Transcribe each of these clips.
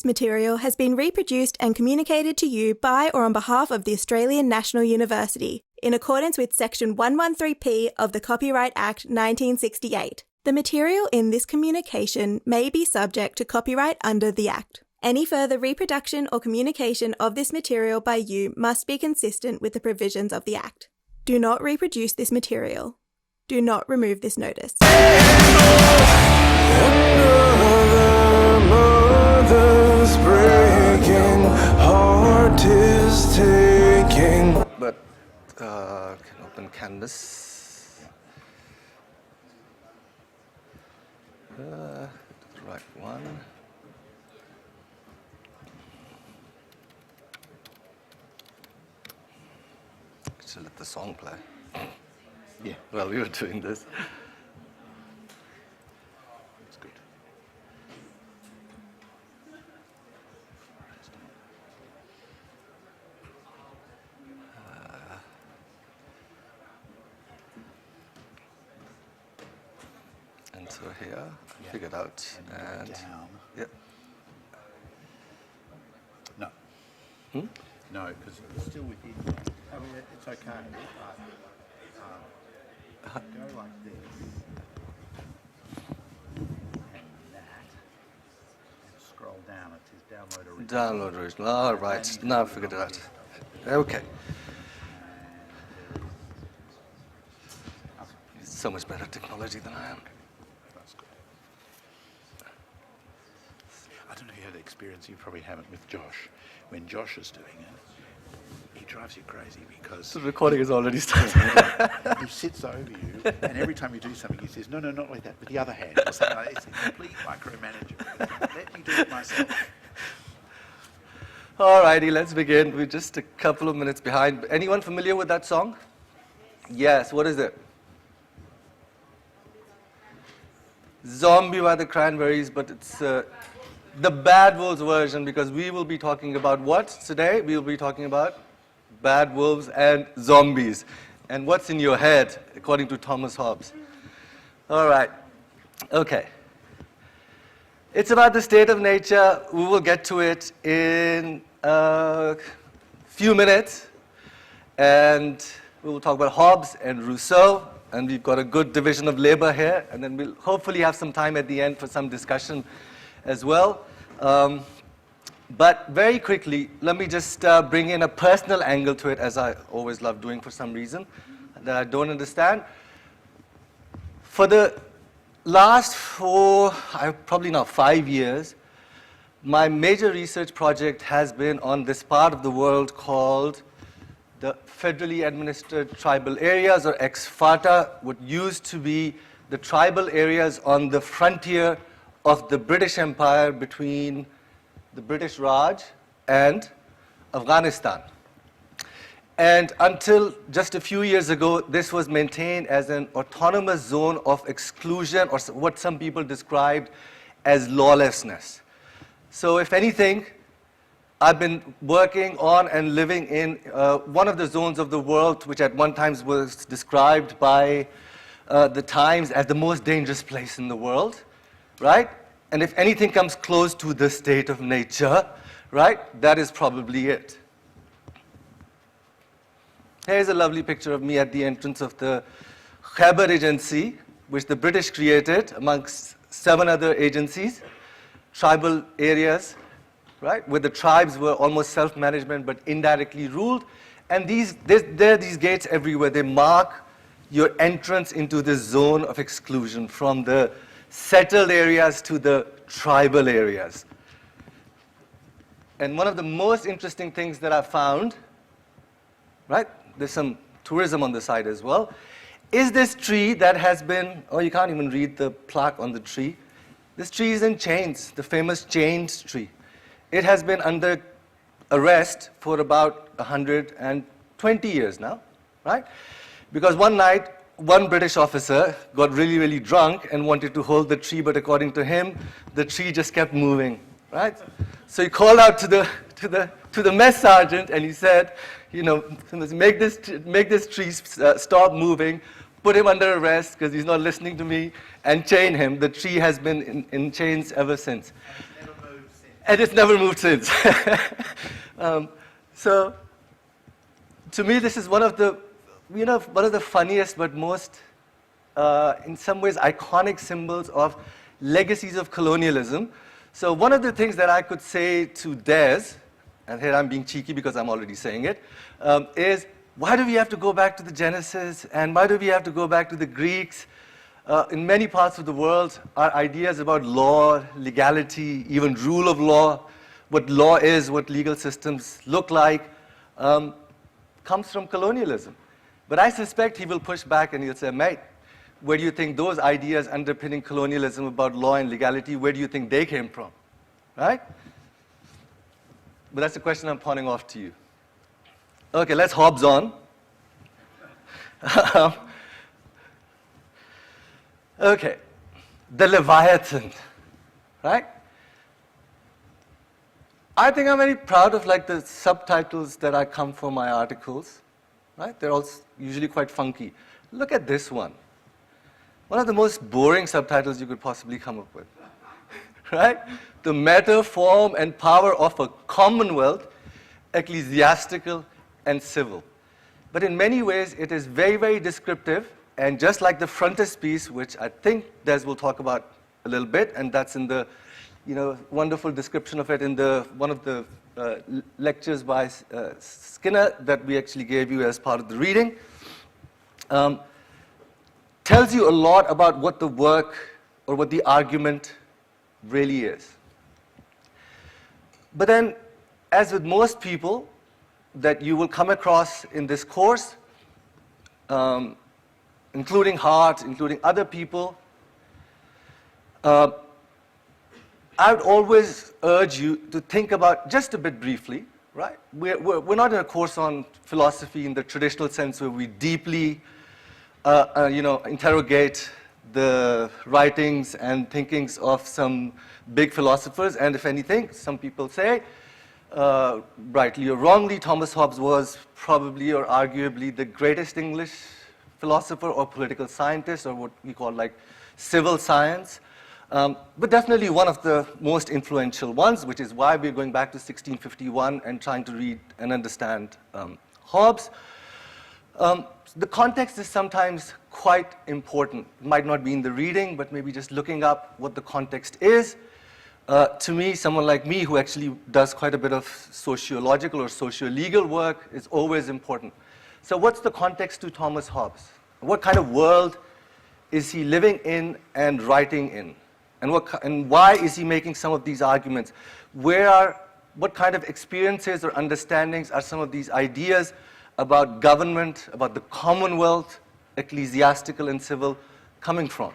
This material has been reproduced and communicated to you by or on behalf of the Australian National University in accordance with Section 113P of the Copyright Act 1968. The material in this communication may be subject to copyright under the Act. Any further reproduction or communication of this material by you must be consistent with the provisions of the Act. Do not reproduce this material. Do not remove this notice. Mother's breaking, heart is taking. But can open canvas. The right one. Should let the song play. Yeah. Well, we were doing this. That's good. And so here, I figured out. And Down. yep. No. Hmm? No, because it's still within. I mean, it's okay. But, go like this. And that. And scroll down. It says download original. Download original. All right. Now I figured it out. Okay. It's so much better technology than I am. That's good. I don't know if you had the experience, you probably haven't, with Josh. When Josh is doing it, he drives you crazy because The recording is already started. he sits over you, and every time you do something, he says, no, not like that, with the other hand. Or something like that. It's a complete micromanager. Let me do it myself. All righty, let's begin. We're just a couple of minutes behind. Anyone familiar with that song? Yes, what is it? Zombie by the Cranberries, but it's the Bad Wolves version, because we will be talking about what today? We will be talking about bad wolves and zombies. And what's in your head, according to Thomas Hobbes. All right, okay. It's about the state of nature. We will get to it in a few minutes. And we will talk about Hobbes and Rousseau. And we've got a good division of labor here. And then we'll hopefully have some time at the end for some discussion as well. But very quickly, let me just bring in a personal angle to it, as I always love doing for some reason that I don't understand. For the last probably now 5 years, my major research project has been on this part of the world called the Federally Administered Tribal Areas, or ex-FATA, what used to be the tribal areas on the frontier of the British Empire between the British Raj and Afghanistan. And until just a few years ago, this was maintained as an autonomous zone of exclusion, or what some people described as lawlessness. So if anything, I've been working on and living in one of the zones of the world which at one time was described by the Times as the most dangerous place in the world, right? And if anything comes close to the state of nature, right, that is probably it. Here's a lovely picture of me at the entrance of the Khyber Agency, which the British created amongst 7 other agencies, tribal areas, right, where the tribes were almost self-management but indirectly ruled. And there are these gates everywhere. They mark your entrance into this zone of exclusion from the settled areas to the tribal areas. And one of the most interesting things that I found, right, there's some tourism on the side as well, is this tree that has been, oh, you can't even read the plaque on the tree. This tree is in chains, the famous chains tree. It has been under arrest for about 120 years now, right? Because one night, one British officer got really, really drunk and wanted to hold the tree, but according to him, the tree just kept moving, right? So he called out to the mess sergeant and he said, you know, make this tree stop moving, put him under arrest because he's not listening to me, and chain him. The tree has been in chains ever since. Never moved since. And it's never moved since. So, to me, this is one of the, one of the funniest but most, in some ways, iconic symbols of legacies of colonialism. So one of the things that I could say to Des, and here I'm being cheeky because I'm already saying it, is why do we have to go back to the Genesis, and why do we have to go back to the Greeks? In many parts of the world, our ideas about law, legality, even rule of law, what law is, what legal systems look like, comes from colonialism. But I suspect he will push back and he'll say, mate, where do you think those ideas underpinning colonialism about law and legality, where do you think they came from, right? But that's the question I'm pawning off to you. Okay, let's Hobbes on. Okay, the Leviathan, right? I think I'm very proud of like the subtitles that I come for my articles, right? They're all usually quite funky. Look at this one. One of the most boring subtitles you could possibly come up with, right? The matter, form, and power of a commonwealth, ecclesiastical and civil. But in many ways, it is very, very descriptive, and just like the frontispiece, which I think Des will talk about a little bit, and that's in the, wonderful description of it in the one of the lectures by Skinner that we actually gave you as part of the reading. Tells you a lot about what the work or what the argument really is. But then, as with most people that you will come across in this course, including Hart, including other people, I would always urge you to think about, just a bit briefly, right? We're not in a course on philosophy in the traditional sense where we deeply interrogate the writings and thinkings of some big philosophers, and if anything, some people say, rightly or wrongly, Thomas Hobbes was probably or arguably the greatest English philosopher or political scientist, or what we call like civil science, but definitely one of the most influential ones, which is why we're going back to 1651 and trying to read and understand Hobbes. The context is sometimes quite important. It might not be in the reading, but maybe just looking up what the context is. To me, someone like me who actually does quite a bit of sociological or socio-legal work is always important. So what's the context to Thomas Hobbes? What kind of world is he living in and writing in? And why is he making some of these arguments? What kind of experiences or understandings are some of these ideas about government, about the commonwealth, ecclesiastical and civil, coming from?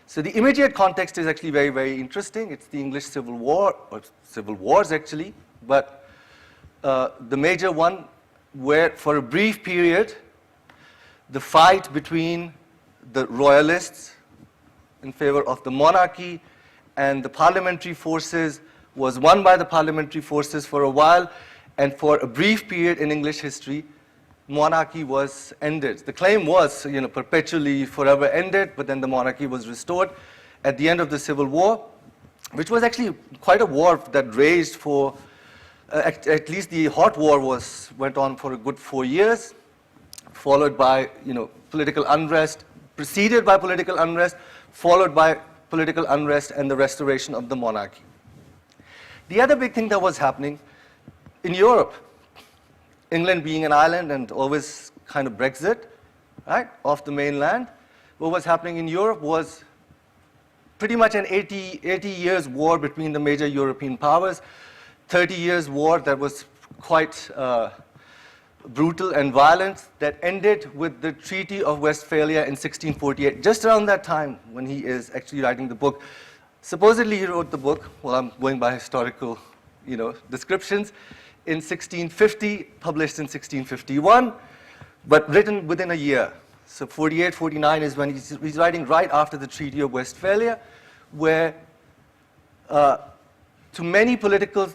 So the immediate context is actually very, very interesting. It's the English Civil War, or civil wars actually, but the major one where for a brief period, the fight between the royalists in favor of the monarchy and the parliamentary forces was won by the parliamentary forces for a while, and for a brief period in English history, monarchy was ended. The claim was, perpetually, forever ended, but then the monarchy was restored at the end of the Civil War, which was actually quite a war that raged for, at least the hot war went on for a good 4 years, followed by, political unrest, preceded by political unrest, followed by political unrest and the restoration of the monarchy. The other big thing that was happening in Europe, England being an island and always kind of Brexit, right, off the mainland, what was happening in Europe was pretty much an 80 years war between the major European powers, 30 years war that was quite brutal and violent, that ended with the Treaty of Westphalia in 1648, just around that time when he is actually writing the book. Supposedly he wrote the book, well, I'm going by historical, descriptions, in 1650, published in 1651, but written within a year. So 48, 49 is when he's writing right after the Treaty of Westphalia, where to many political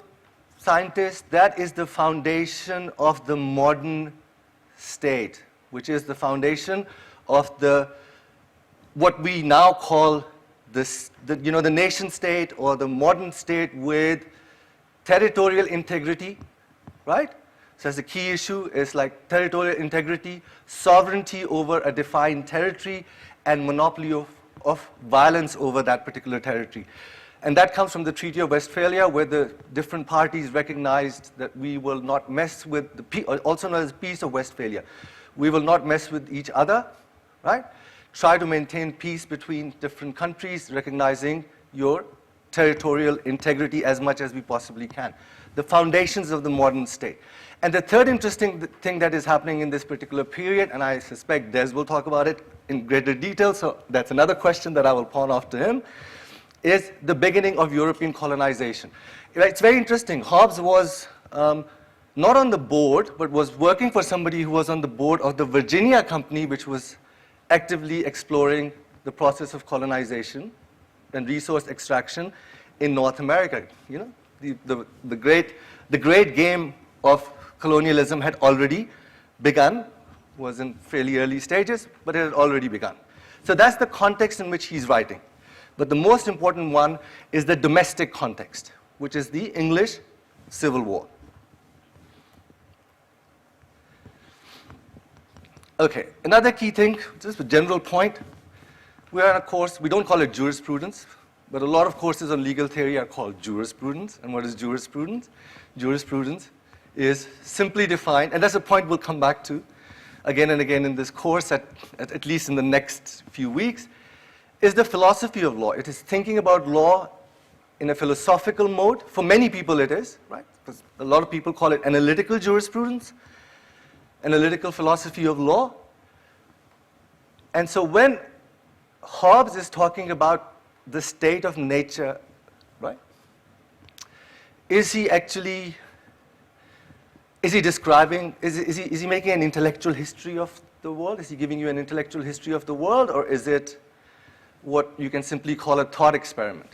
scientists, that is the foundation of the modern state, which is the foundation of what we now call the nation state or the modern state with territorial integrity, right? So as the key issue is like territorial integrity, sovereignty over a defined territory, and monopoly of violence over that particular territory. And that comes from the Treaty of Westphalia, where the different parties recognized that we will not mess with also known as Peace of Westphalia. We will not mess with each other, right? Try to maintain peace between different countries, recognizing your territorial integrity as much as we possibly can. The foundations of the modern state. And the third interesting thing that is happening in this particular period, and I suspect Des will talk about it in greater detail, so that's another question that I will pawn off to him, is the beginning of European colonization. It's very interesting. Hobbes was not on the board, but was working for somebody who was on the board of the Virginia Company, which was actively exploring the process of colonization and resource extraction in North America. You know, the great game of colonialism had already begun, was in fairly early stages, but it had already begun. So that's the context in which he's writing. But the most important one is the domestic context, which is the English Civil War. Okay, another key thing, just a general point. We are in a course, we don't call it jurisprudence, but a lot of courses on legal theory are called jurisprudence. And what is jurisprudence? Jurisprudence is simply defined, and that's a point we'll come back to again and again in this course, at least in the next few weeks, is the philosophy of law. It is thinking about law in a philosophical mode. For many people it is, right? Because a lot of people call it analytical jurisprudence, analytical philosophy of law. And so when Hobbes is talking about the state of nature, right? Is he describing, is he making an intellectual history of the world? Is he giving you an intellectual history of the world? Or is it what you can simply call a thought experiment?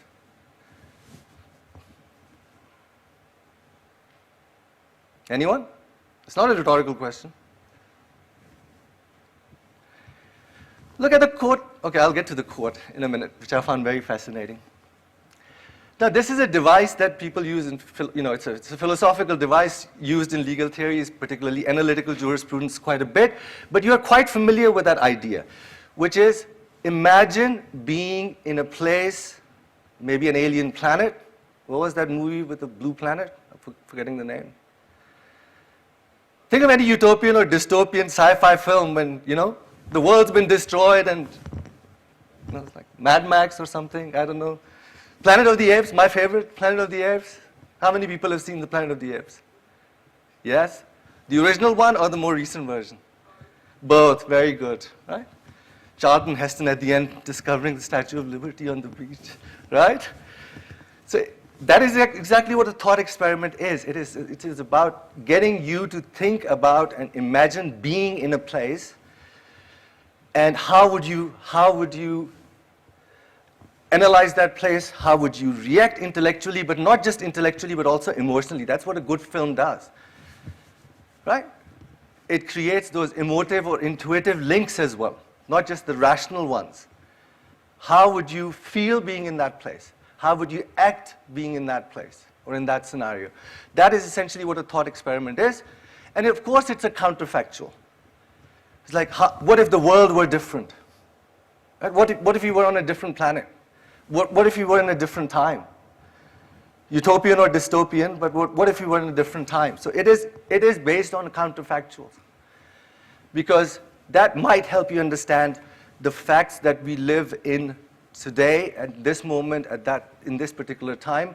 Anyone? It's not a rhetorical question. Look at the quote. Okay, I'll get to the quote in a minute, which I found very fascinating. Now, this is a device that people use in, it's a philosophical device used in legal theories, particularly analytical jurisprudence, quite a bit. But you are quite familiar with that idea, which is imagine being in a place, maybe an alien planet. What was that movie with the blue planet? I'm forgetting the name. Think of any utopian or dystopian sci-fi film when, the world's been destroyed and, it's like Mad Max or something, I don't know. Planet of the Apes, my favorite, Planet of the Apes. How many people have seen the Planet of the Apes? Yes? The original one or the more recent version? Both, very good, right? Charlton Heston at the end discovering the Statue of Liberty on the beach, right? So that is exactly what a thought experiment is. It is about getting you to think about and imagine being in a place, and how would you analyze that place? How would you react intellectually, but not just intellectually, but also emotionally? That's what a good film does, right? It creates those emotive or intuitive links as well, not just the rational ones. How would you feel being in that place? How would you act being in that place or in that scenario? That is essentially what a thought experiment is. And of course, it's a counterfactual. It's like, what if the world were different? Right? What if we were on a different planet? What if we were in a different time? Utopian or dystopian, but what if we were in a different time? So it is based on counterfactuals, because that might help you understand the facts that we live in today, at this moment, in this particular time,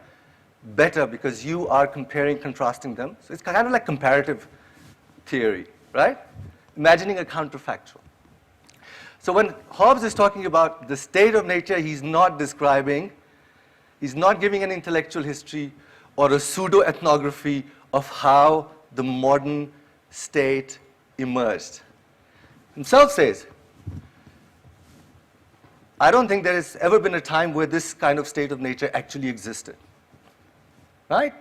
better, because you are comparing, contrasting them. So it's kind of like comparative theory, right? Imagining a counterfactual. So when Hobbes is talking about the state of nature, he's not giving an intellectual history or a pseudo-ethnography of how the modern state emerged. Himself says, I don't think there has ever been a time where this kind of state of nature actually existed, right?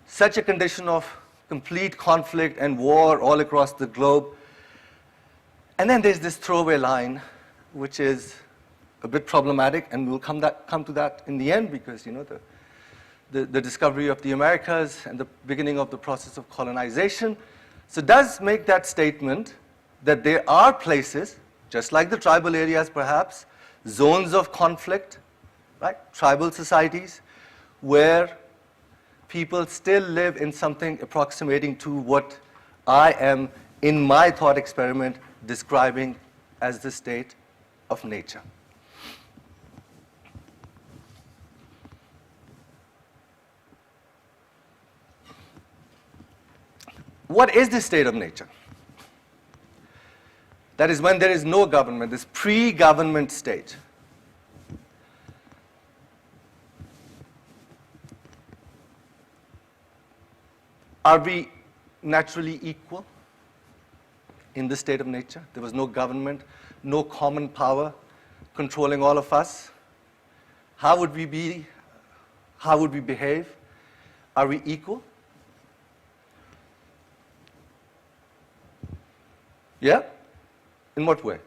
Such a condition of complete conflict and war all across the globe. And then there's this throwaway line, which is, a bit problematic, and we'll come to that in the end, because the discovery of the Americas and the beginning of the process of colonization. So it does make that statement that there are places, just like the tribal areas perhaps, zones of conflict, right? Tribal societies, where people still live in something approximating to what I am, in my thought experiment, describing as the state of nature. What is the state of nature? That is when there is no government, this pre-government state. Are we naturally equal in the state of nature? There was no government, no common power controlling all of us. How would we be? How would we behave? Are we equal? Yeah? In what way?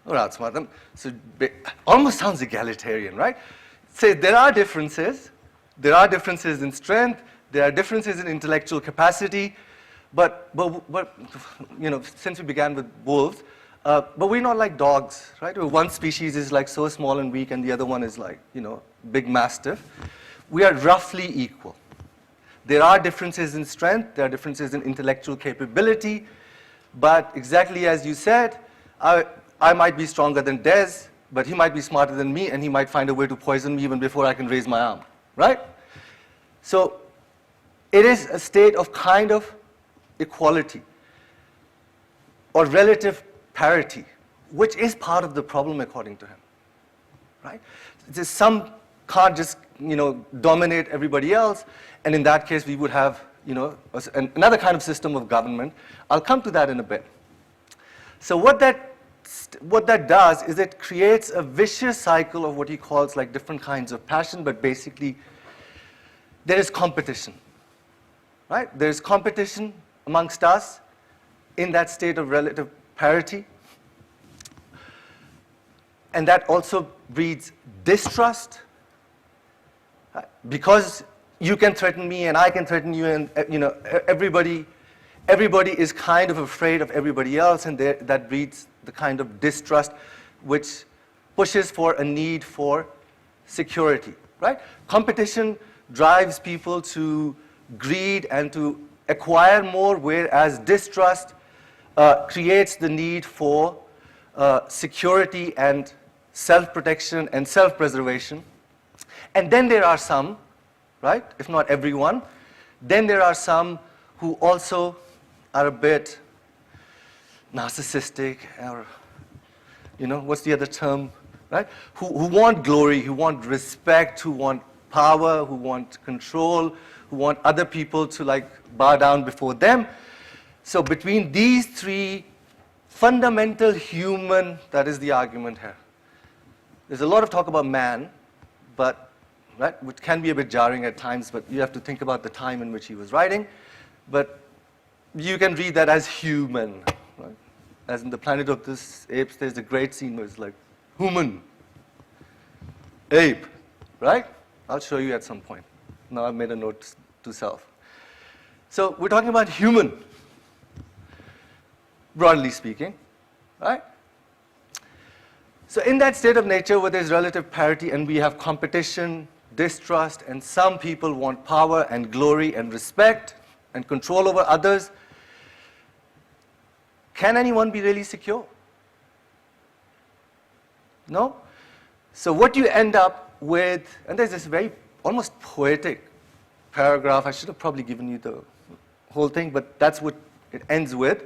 Or outsmart them. So almost sounds egalitarian, right? Say there are differences. There are differences in strength. There are differences in intellectual capacity. But since we began with wolves, but we're not like dogs, right? One species is like so small and weak, and the other one is like, big mastiff. We are roughly equal. There are differences in strength. There are differences in intellectual capability. But exactly as you said, I might be stronger than Des, but he might be smarter than me, and he might find a way to poison me even before I can raise my arm, right? So it is a state of kind of equality or relative parity, which is part of the problem according to him, right? Some can't just, dominate everybody else, and in that case we would have, another kind of system of government. I'll come to that in a bit. So what that does is it creates a vicious cycle of what he calls like different kinds of passion, but basically there is competition, right? There is competition amongst us in that state of relative parity. And that also breeds distrust, right? Because you can threaten me and I can threaten you, and everybody is kind of afraid of everybody else, and that breeds the kind of distrust which pushes for a need for security, right? Competition drives people to greed and to acquire more, whereas distrust creates the need for security and self-protection and self-preservation. And then there are some, right, if not everyone, then there are some who also are a bit narcissistic, or, what's the other term, right? Who want glory, who want respect, who want power, who want control, who want other people to like bow down before them. So between these three fundamental human, that is the argument here. There's a lot of talk about man, but, right, which can be a bit jarring at times, but you have to think about the time in which he was writing. But you can read that as human, right? As in the Planet of the Apes, there's a great scene where it's like, human, ape, right? I'll show you at some point. Now I've made a note to self. So we're talking about human, broadly speaking, right? So in that state of nature where there's relative parity and we have competition, distrust, and some people want power and glory and respect and control over others, can anyone be really secure? No? So what you end up with, and there's this very almost poetic paragraph, I should have probably given you the whole thing, but that's what it ends with,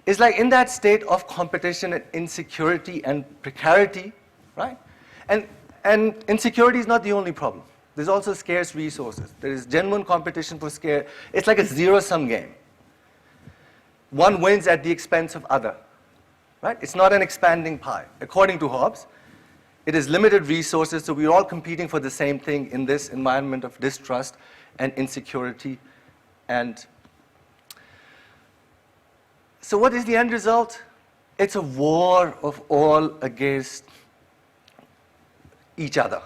is like in that state of competition and insecurity and precarity, right? And insecurity is not the only problem. There's also scarce resources. There is genuine competition for scarce. It's like a zero-sum game. One wins at the expense of other, right? It's not an expanding pie. According to Hobbes, it is limited resources, so we're all competing for the same thing in this environment of distrust and insecurity. And so what is the end result? It's a war of all against each other.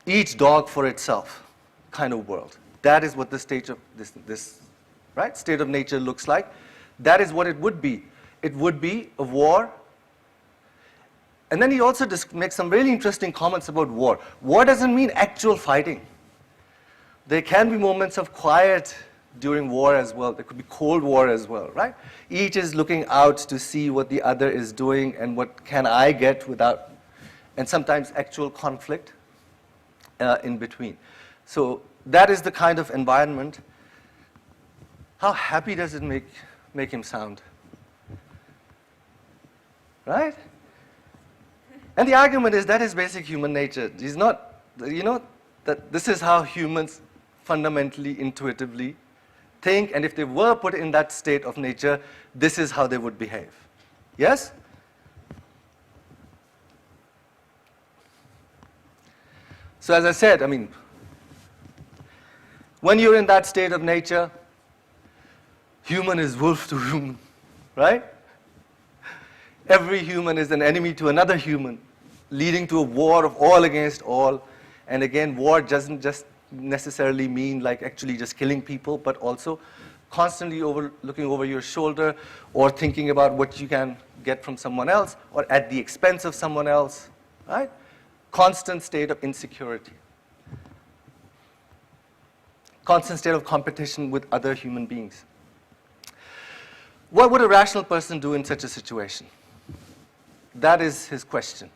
Each dog for itself kind of world. That is what the state of this right, state of nature looks like. That is what it would be. It would be a war. And then he also makes some really interesting comments about war. War doesn't mean actual fighting. There can be moments of quiet during war as well. There could be Cold War as well, right? Each is looking out to see what the other is doing and what can I get without, and sometimes actual conflict in between. So that is the kind of environment. How happy does it make him sound? Right? And the argument is that is basic human nature. He's not, that this is how humans fundamentally, intuitively think, and if they were put in that state of nature, this is how they would behave. Yes? So as I said, I mean, when you're in that state of nature, human is wolf to human, right? Every human is an enemy to another human, leading to a war of all against all. And again, war doesn't just necessarily mean like actually just killing people, but also constantly looking over your shoulder or thinking about what you can get from someone else or at the expense of someone else, right? Constant state of insecurity. Constant state of competition with other human beings. What would a rational person do in such a situation? That is his question.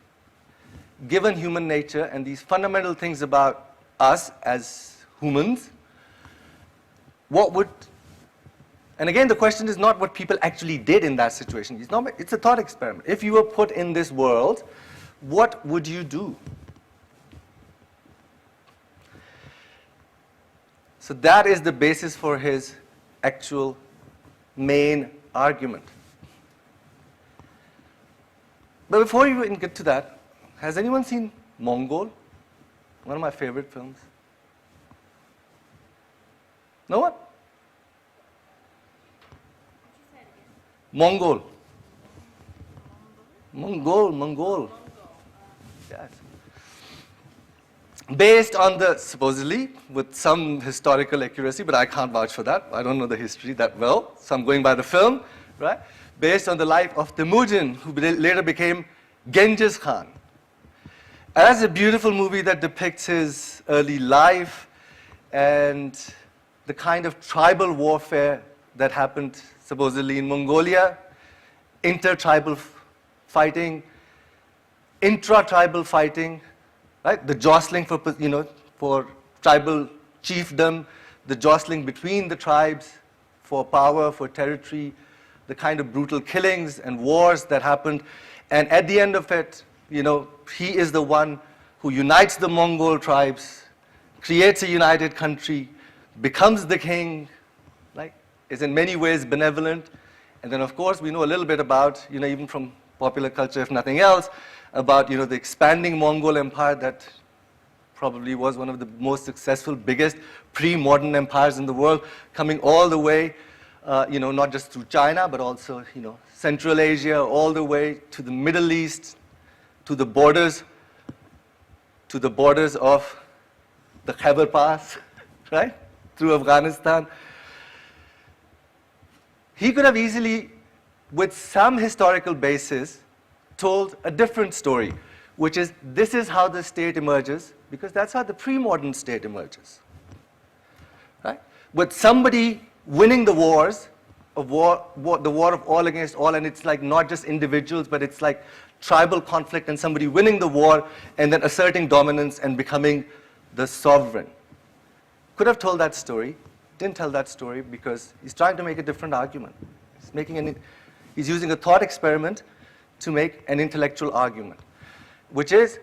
Given human nature and these fundamental things about us as humans, what would, and again the question is not what people actually did in that situation. It's a thought experiment. If you were put in this world, what would you do? So that is the basis for his actual main argument. But before you even get to that, has anyone seen Mongol? One of my favorite films. No one? Mongol. Mongol. Yes. Based on the, supposedly, with some historical accuracy, but I can't vouch for that. I don't know the history that well, so I'm going by the film, right? Based on the life of Temujin, who later became Genghis Khan. And that's a beautiful movie that depicts his early life and the kind of tribal warfare that happened supposedly in Mongolia, inter-tribal fighting, intra-tribal fighting, right? The jostling for tribal chiefdom, the jostling between the tribes for power, for territory, the kind of brutal killings and wars that happened. And at the end of it, he is the one who unites the Mongol tribes, creates a united country, becomes the king, is in many ways benevolent. And then, of course, we know a little bit about, even from popular culture, if nothing else, about, the expanding Mongol empire that probably was one of the most successful, biggest pre-modern empires in the world, coming all the way, not just through China, but also, Central Asia, all the way to the Middle East, to the borders of the Khyber Pass, right, through Afghanistan. He could have easily, with some historical basis, told a different story, which is this is how the state emerges, because that's how the pre-modern state emerges, right? With somebody winning the wars, the war of all against all, and it's like not just individuals, but it's like tribal conflict and somebody winning the war and then asserting dominance and becoming the sovereign. Could have told that story, didn't tell that story because he's trying to make a different argument. He's using a thought experiment to make an intellectual argument, which is,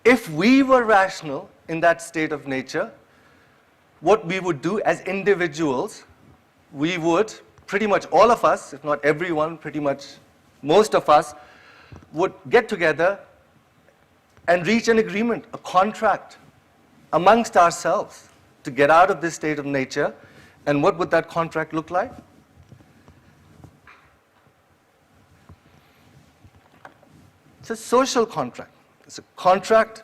if we were rational in that state of nature, what we would do as individuals, we would, pretty much all of us, if not everyone, pretty much most of us, would get together and reach an agreement, a contract amongst ourselves, to get out of this state of nature. And what would that contract look like? It's a social contract. It's a contract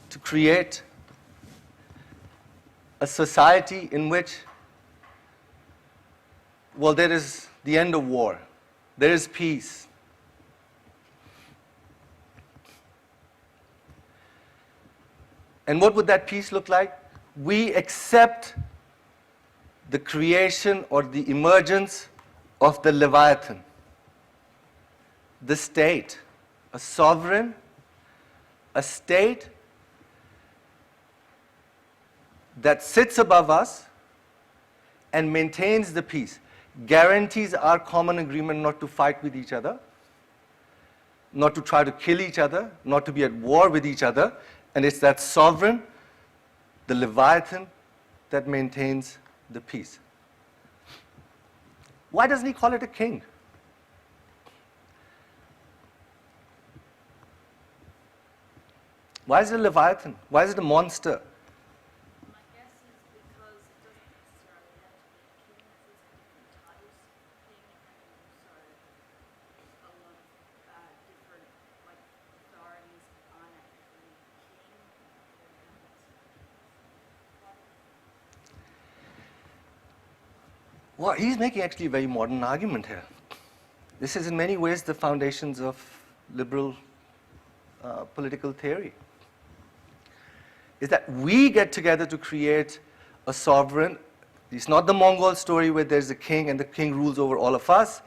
to create a society in which, well, there is the end of war. There is peace. And what would that peace look like? We accept the creation or the emergence of the Leviathan, the state, a sovereign, a state that sits above us and maintains the peace, guarantees our common agreement not to fight with each other, not to try to kill each other, not to be at war with each other. And it's that sovereign, the Leviathan, that maintains the peace. Why doesn't he call it a king? Why is it a Leviathan? Why is it a monster? My guess is because it doesn't necessarily have to be a king, there's different types of king, and also a lot of different authorities aren't actually king. Well, he's making actually a very modern argument here. This is in many ways the foundations of liberal political theory. Is that we get together to create a sovereign. It's not the Mongol story where there's a king and the king rules over all of us.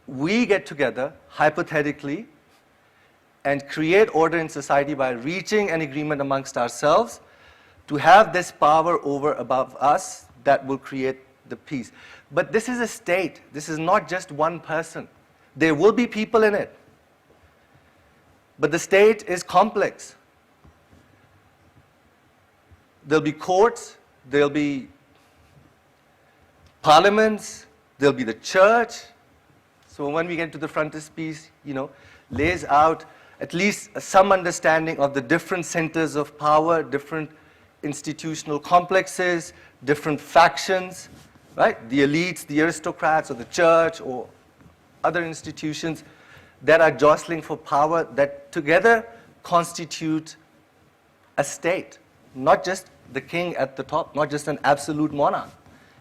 We get together, hypothetically, and create order in society by reaching an agreement amongst ourselves to have this power over above us that will create the peace. But this is a state. This is not just one person. There will be people in it. But the state is complex. There'll be courts, there'll be parliaments, there'll be the church. So when we get to the frontispiece, lays out at least some understanding of the different centers of power, different institutional complexes, different factions, right? The elites, the aristocrats, or the church, or other institutions that are jostling for power that together constitute a state, not just the king at the top, not just an absolute monarch.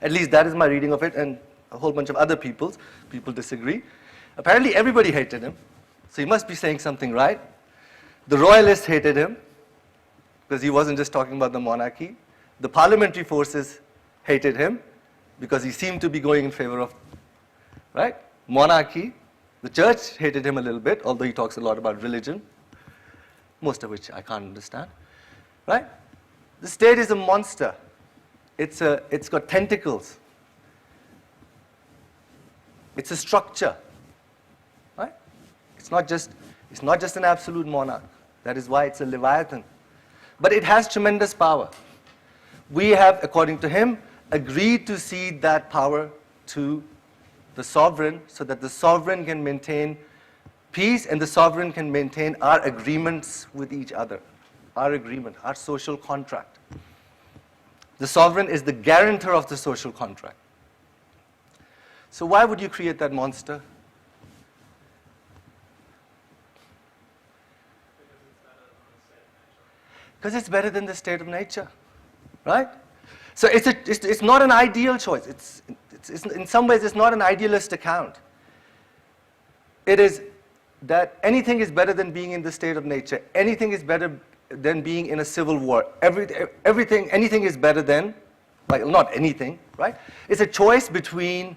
At least that is my reading of it, and a whole bunch of other people disagree. Apparently everybody hated him, so he must be saying something right. The royalists hated him, because he wasn't just talking about the monarchy. The parliamentary forces hated him, because he seemed to be going in favor of, right, monarchy. The church hated him a little bit, although he talks a lot about religion, most of which I can't understand, right? The state is a monster. It's got tentacles. It's a structure, right? It's not just an absolute monarch. That is why it's a Leviathan. But it has tremendous power. We have, according to him, agreed to cede that power to the sovereign so that the sovereign can maintain peace and the sovereign can maintain our agreements with each other. Our agreement, our social contract. The sovereign is the guarantor of the social contract. So why would you create that monster? Because it's better than the state of nature, right? So it's not an ideal choice. It's in some ways, it's not an idealist account. It is that anything is better than being in the state of nature. Anything is better than being in a civil war. Anything is better than, not anything, right? It's a choice between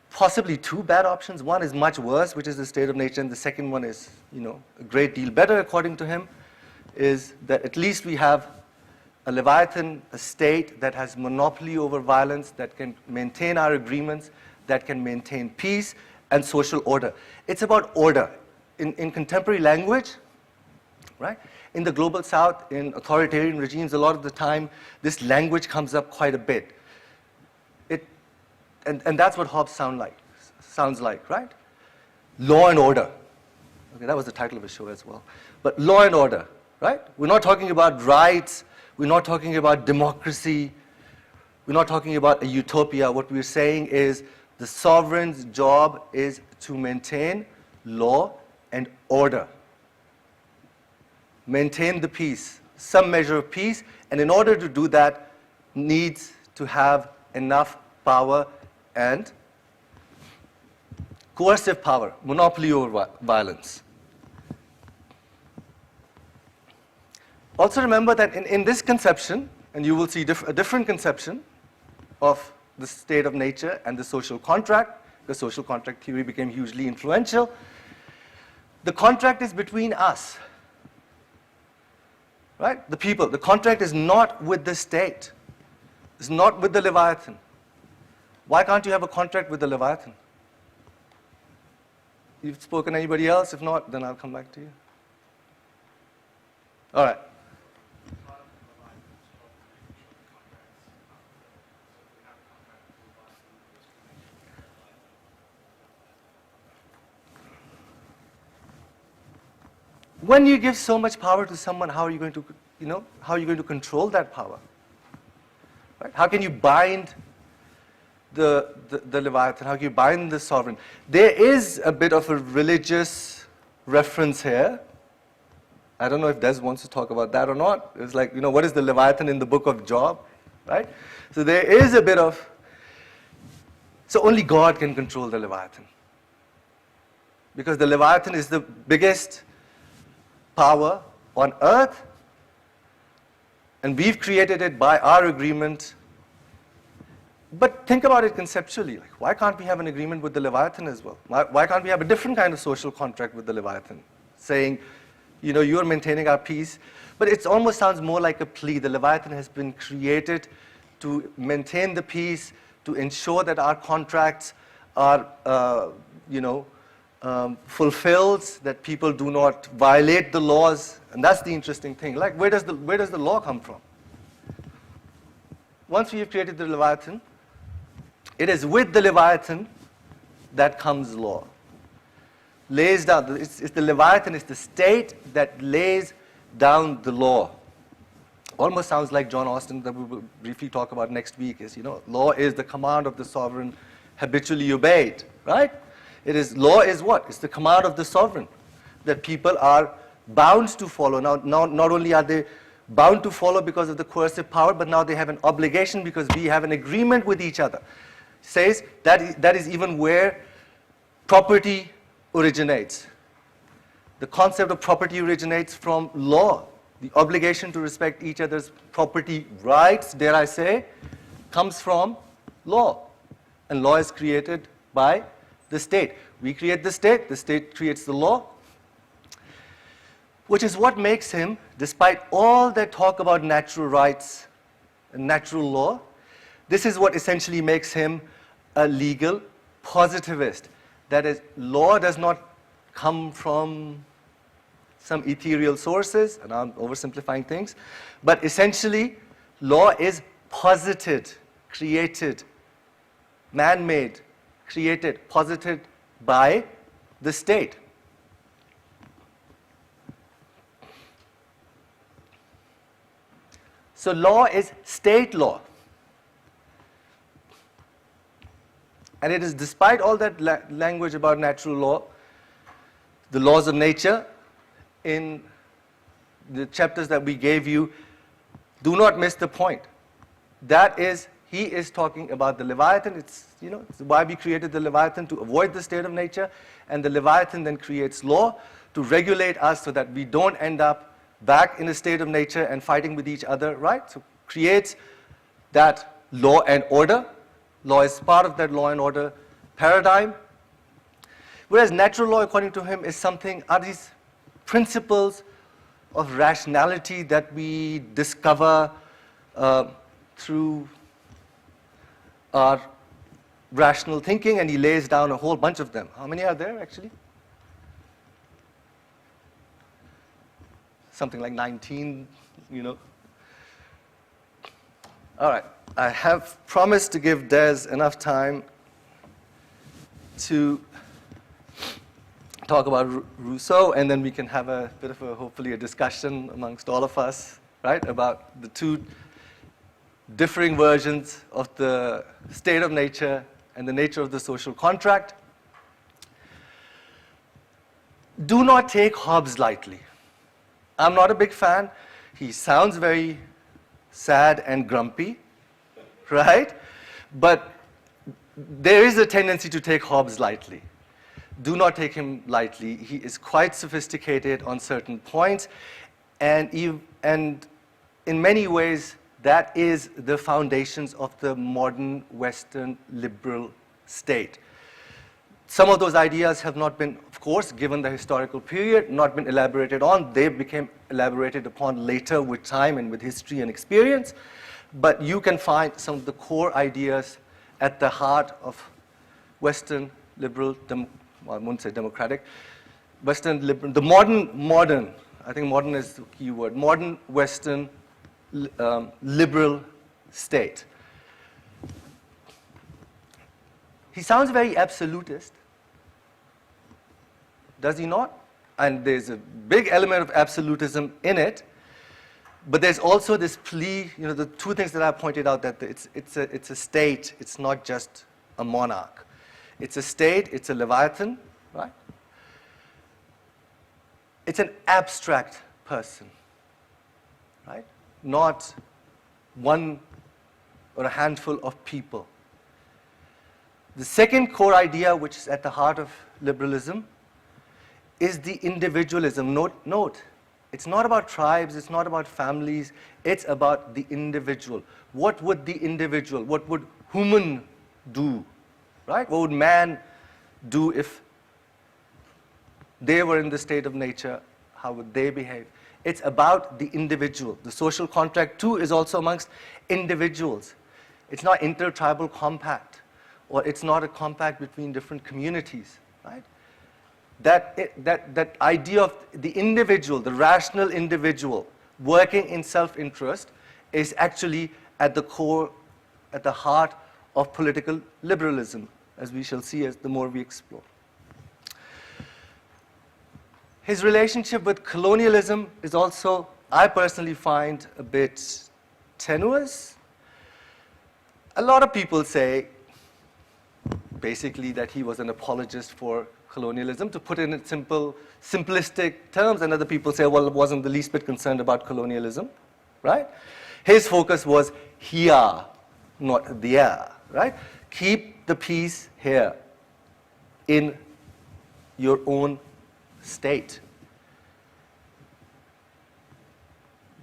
possibly two bad options. One is much worse, which is the state of nature, and the second one is, a great deal better, according to him, is that at least we have a Leviathan, a state that has monopoly over violence, that can maintain our agreements, that can maintain peace and social order. It's about order. In contemporary language, right? In the global south, in authoritarian regimes, a lot of the time, this language comes up quite a bit. And that's what Hobbes sounds like, right? Law and order. Okay, that was the title of his show as well. But law and order, right? We're not talking about rights. We're not talking about democracy. We're not talking about a utopia. What we're saying is the sovereign's job is to maintain law and order. Maintain the peace, some measure of peace, and in order to do that, needs to have enough power and coercive power, monopoly over violence. Also remember that in this conception, and you will see a different conception of the state of nature and the social contract. The social contract theory became hugely influential. The contract is between us, right? The people. The contract is not with the state. It's not with the Leviathan. Why can't you have a contract with the Leviathan? You've spoken to anybody else? If not, then I'll come back to you. All right. When you give so much power to someone, how are you going to, how are you going to control that power? Right? How can you bind the Leviathan? How can you bind the sovereign? There is a bit of a religious reference here. I don't know if Des wants to talk about that or not. It's like, what is the Leviathan in the book of Job, right? So there is a bit of, so only God can control the Leviathan. Because the Leviathan is the biggest power on earth, and we've created it by our agreement. But think about it conceptually. Like, why can't we have an agreement with the Leviathan as well? Why can't we have a different kind of social contract with the Leviathan? Saying, you're maintaining our peace. But it almost sounds more like a plea. The Leviathan has been created to maintain the peace, to ensure that our contracts are, fulfilled, that people do not violate the laws. And that's the interesting thing. Like, where does the law come from? Once we have created the Leviathan, it is with the Leviathan that comes law. Lays down, it's the Leviathan, it's the state that lays down the law. Almost sounds like John Austin, that we will briefly talk about next week, is, law is the command of the sovereign habitually obeyed, right? Law is what? It's the command of the sovereign that people are bound to follow. Now, not only are they bound to follow because of the coercive power, but now they have an obligation because we have an agreement with each other. Says that is even where property originates. The concept of property originates from law. The obligation to respect each other's property rights, dare I say, comes from law. And law is created by the state. We create the state creates the law, which is what makes him, despite all that talk about natural rights and natural law, this is what essentially makes him a legal positivist. That is, law does not come from some ethereal sources, and I'm oversimplifying things, but essentially, law is posited, created, man-made, created, posited by the state. So law is state law. And it is despite all that language about natural law, the laws of nature, in the chapters that we gave you, do not miss the point. That is, he is talking about the Leviathan. It's why we created the Leviathan, to avoid the state of nature, and the Leviathan then creates law to regulate us so that we don't end up back in a state of nature and fighting with each other, right? So creates that law and order. Law is part of that law and order paradigm. Whereas natural law, according to him, are these principles of rationality that we discover through our rational thinking, and he lays down a whole bunch of them. How many are there, actually? Something like 19, All right. I have promised to give Des enough time to talk about Rousseau, and then we can have a bit of hopefully a discussion amongst all of us, right, about the two differing versions of the state of nature and the nature of the social contract. Do not take Hobbes lightly. I'm not a big fan. He sounds very sad and grumpy, right? But there is a tendency to take Hobbes lightly. Do not take him lightly. He is quite sophisticated on certain points, and in many ways, that is the foundations of the modern Western liberal state. Some of those ideas have not been, of course, given the historical period, not been elaborated on. They became elaborated upon later with time and with history and experience. But you can find some of the core ideas at the heart of Western liberal, well, I wouldn't say democratic, Western liberal, the modern, I think modern is the key word, modern Western liberal state. He sounds very absolutist, does he not? And there's a big element of absolutism in it, but there's also this plea, the two things that I pointed out, that it's a state, it's not just a monarch. It's a state, it's a Leviathan, right? It's an abstract person, right? Not one or a handful of people. The second core idea, which is at the heart of liberalism, is the individualism. Note, it's not about tribes, it's not about families, it's about the individual. What would the individual, what would human do, right? What would man do if they were in the state of nature? How would they behave? It's about the individual. The social contract, too, is also amongst individuals. It's not intertribal compact, or it's not a compact between different communities, right? That idea of the individual, the rational individual, working in self-interest is actually at the core, at the heart of political liberalism, as we shall see as the more we explore. His relationship with colonialism is also, I personally find, a bit tenuous. A lot of people say, basically, that he was an apologist for colonialism, to put it in simplistic terms, and other people say, well, wasn't the least bit concerned about colonialism, right? His focus was here, not there, right? Keep the peace here in your own state.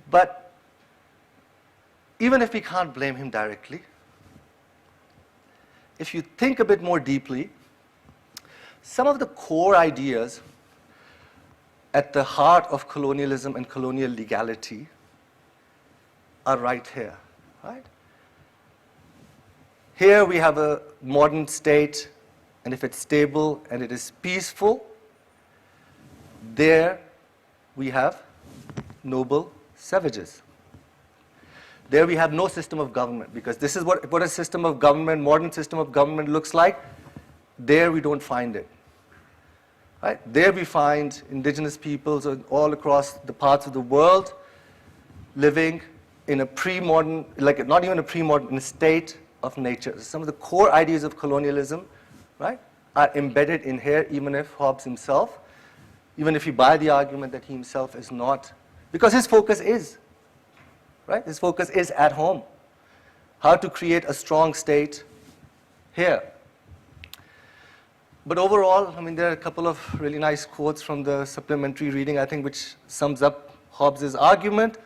But even if we can't blame him directly, if you think a bit more deeply, some of the core ideas at the heart of colonialism and colonial legality are right here, right? Here we have a modern state, and if it's stable and it is peaceful, there we have noble savages. There we have no system of government, because this is what a system of government, modern system of government looks like. There we don't find it. Right? There we find indigenous peoples all across the parts of the world living in a pre-modern, like not even a pre-modern, in a state of nature. Some of the core ideas of colonialism, right, are embedded in here, even if Hobbes himself, even if you buy the argument that he himself is not, because his focus is, right, his focus is at home. How to create a strong state here. But overall, I mean, there are a couple of really nice quotes from the supplementary reading, I think, which sums up Hobbes's argument.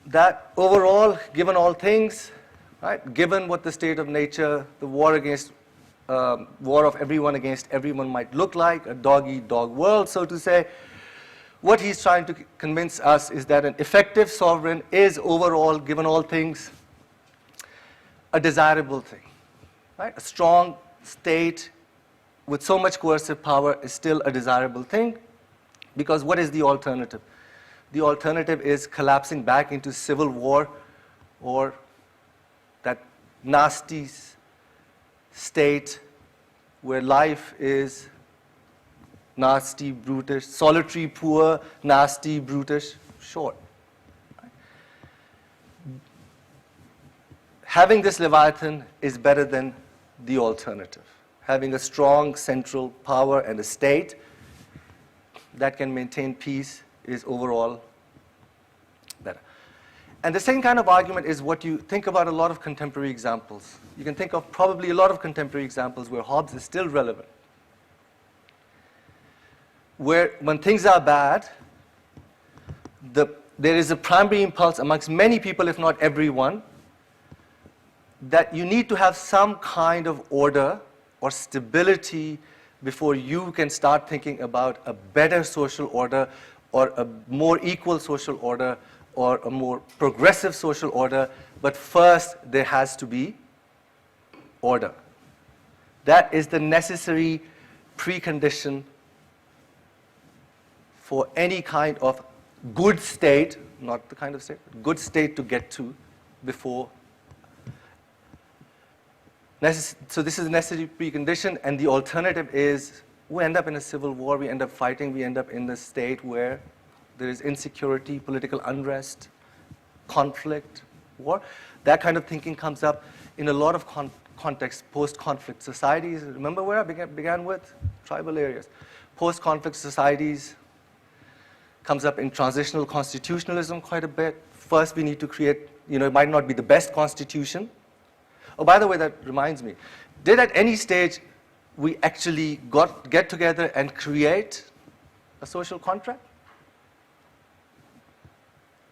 That overall, given all things, right, given what the state of nature, the war of everyone against everyone might look like, a dog-eat-dog world, so to say, what he's trying to convince us is that an effective sovereign is overall, given all things, a desirable thing. Right? A strong state with so much coercive power is still a desirable thing, because what is the alternative? The alternative is collapsing back into civil war, or that nasty state where life is nasty, brutish, solitary, poor, nasty, brutish, short. Having this Leviathan is better than the alternative. Having a strong central power and a state that can maintain peace is overall better. And the same kind of argument is what you think about a lot of contemporary examples. You can think of probably a lot of contemporary examples where Hobbes is still relevant. Where when things are bad, there is a primary impulse amongst many people, if not everyone, that you need to have some kind of order or stability before you can start thinking about a better social order or a more equal social order or a more progressive social order. But first, there has to be order. That is the necessary precondition for any kind of good state, not the kind of state, good state to get to before. So this is a necessary precondition, and the alternative is we end up in a civil war, we end up fighting, we end up in a state where there is insecurity, political unrest, conflict, war. That kind of thinking comes up in a lot of contexts, post-conflict societies. Remember where I began with? Tribal areas. Post-conflict societies comes up in transitional constitutionalism quite a bit. First, we need to create, it might not be the best constitution. Oh, by the way, that reminds me. Did at any stage we actually get together and create a social contract?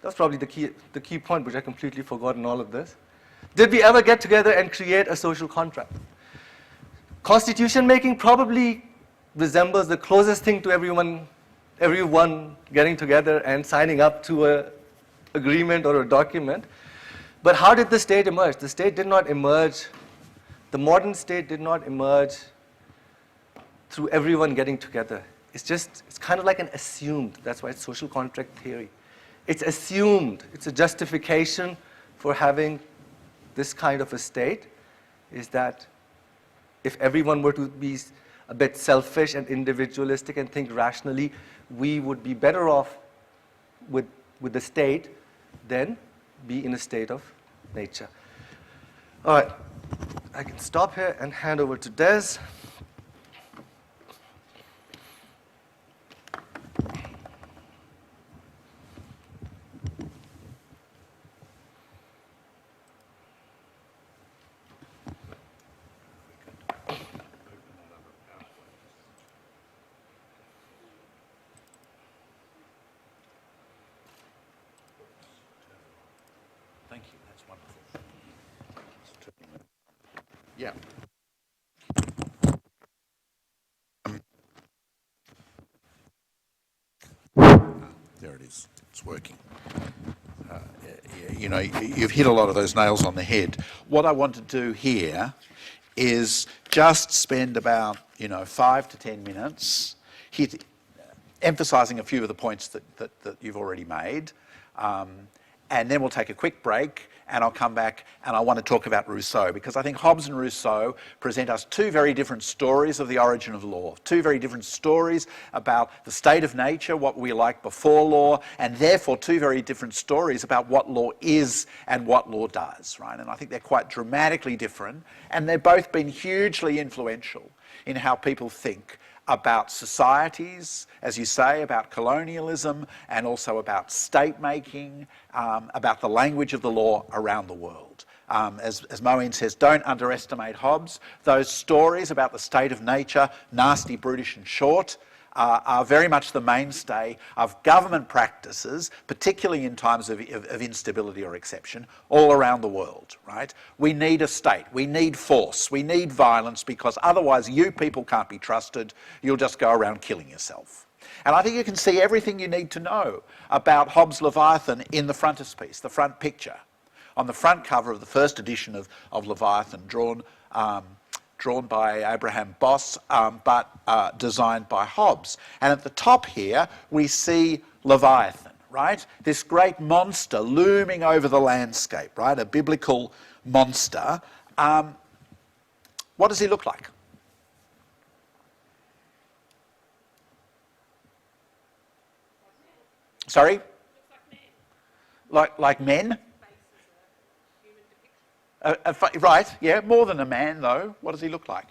That's probably the key point, which I completely forgot in all of this. Did we ever get together and create a social contract? Constitution making probably resembles the closest thing to everyone getting together and signing up to an agreement or a document. But how did the state emerge? The state did not emerge, the modern state did not emerge through everyone getting together. It's kind of like an assumed, that's why it's social contract theory. It's assumed, it's a justification for having this kind of a state, is that if everyone were to be a bit selfish and individualistic and think rationally, we would be better off with the state than be in a state of nature. All right, I can stop here and hand over to Des. Thank you, that's wonderful. Yeah. There it is, it's working. You've hit a lot of those nails on the head. What I want to do here is just spend about 5 to 10 minutes emphasising a few of the points that you've already made. And then we'll take a quick break, and I'll come back and I want to talk about Rousseau, because I think Hobbes and Rousseau present us two very different stories of the origin of law, two very different stories about the state of nature, what we like before law, and therefore two very different stories about what law is and what law does, right? And I think they're quite dramatically different, and they've both been hugely influential in how people think about societies, as you say, about colonialism, and also about state-making, about the language of the law around the world. As Moeen says, don't underestimate Hobbes. Those stories about the state of nature, nasty, brutish and short, are very much the mainstay of government practices, particularly in times of instability or exception, all around the world, right? We need a state, we need force, we need violence, because otherwise you people can't be trusted, you'll just go around killing yourself. And I think you can see everything you need to know about Hobbes' Leviathan in the frontispiece, the front picture. On the front cover of the first edition of Leviathan, drawn by Abraham Boss, but designed by Hobbes. And at the top here, we see Leviathan, right? This great monster looming over the landscape, right? A biblical monster. What does he look like? Sorry? Like men? Right, yeah, more than a man though. What does he look like?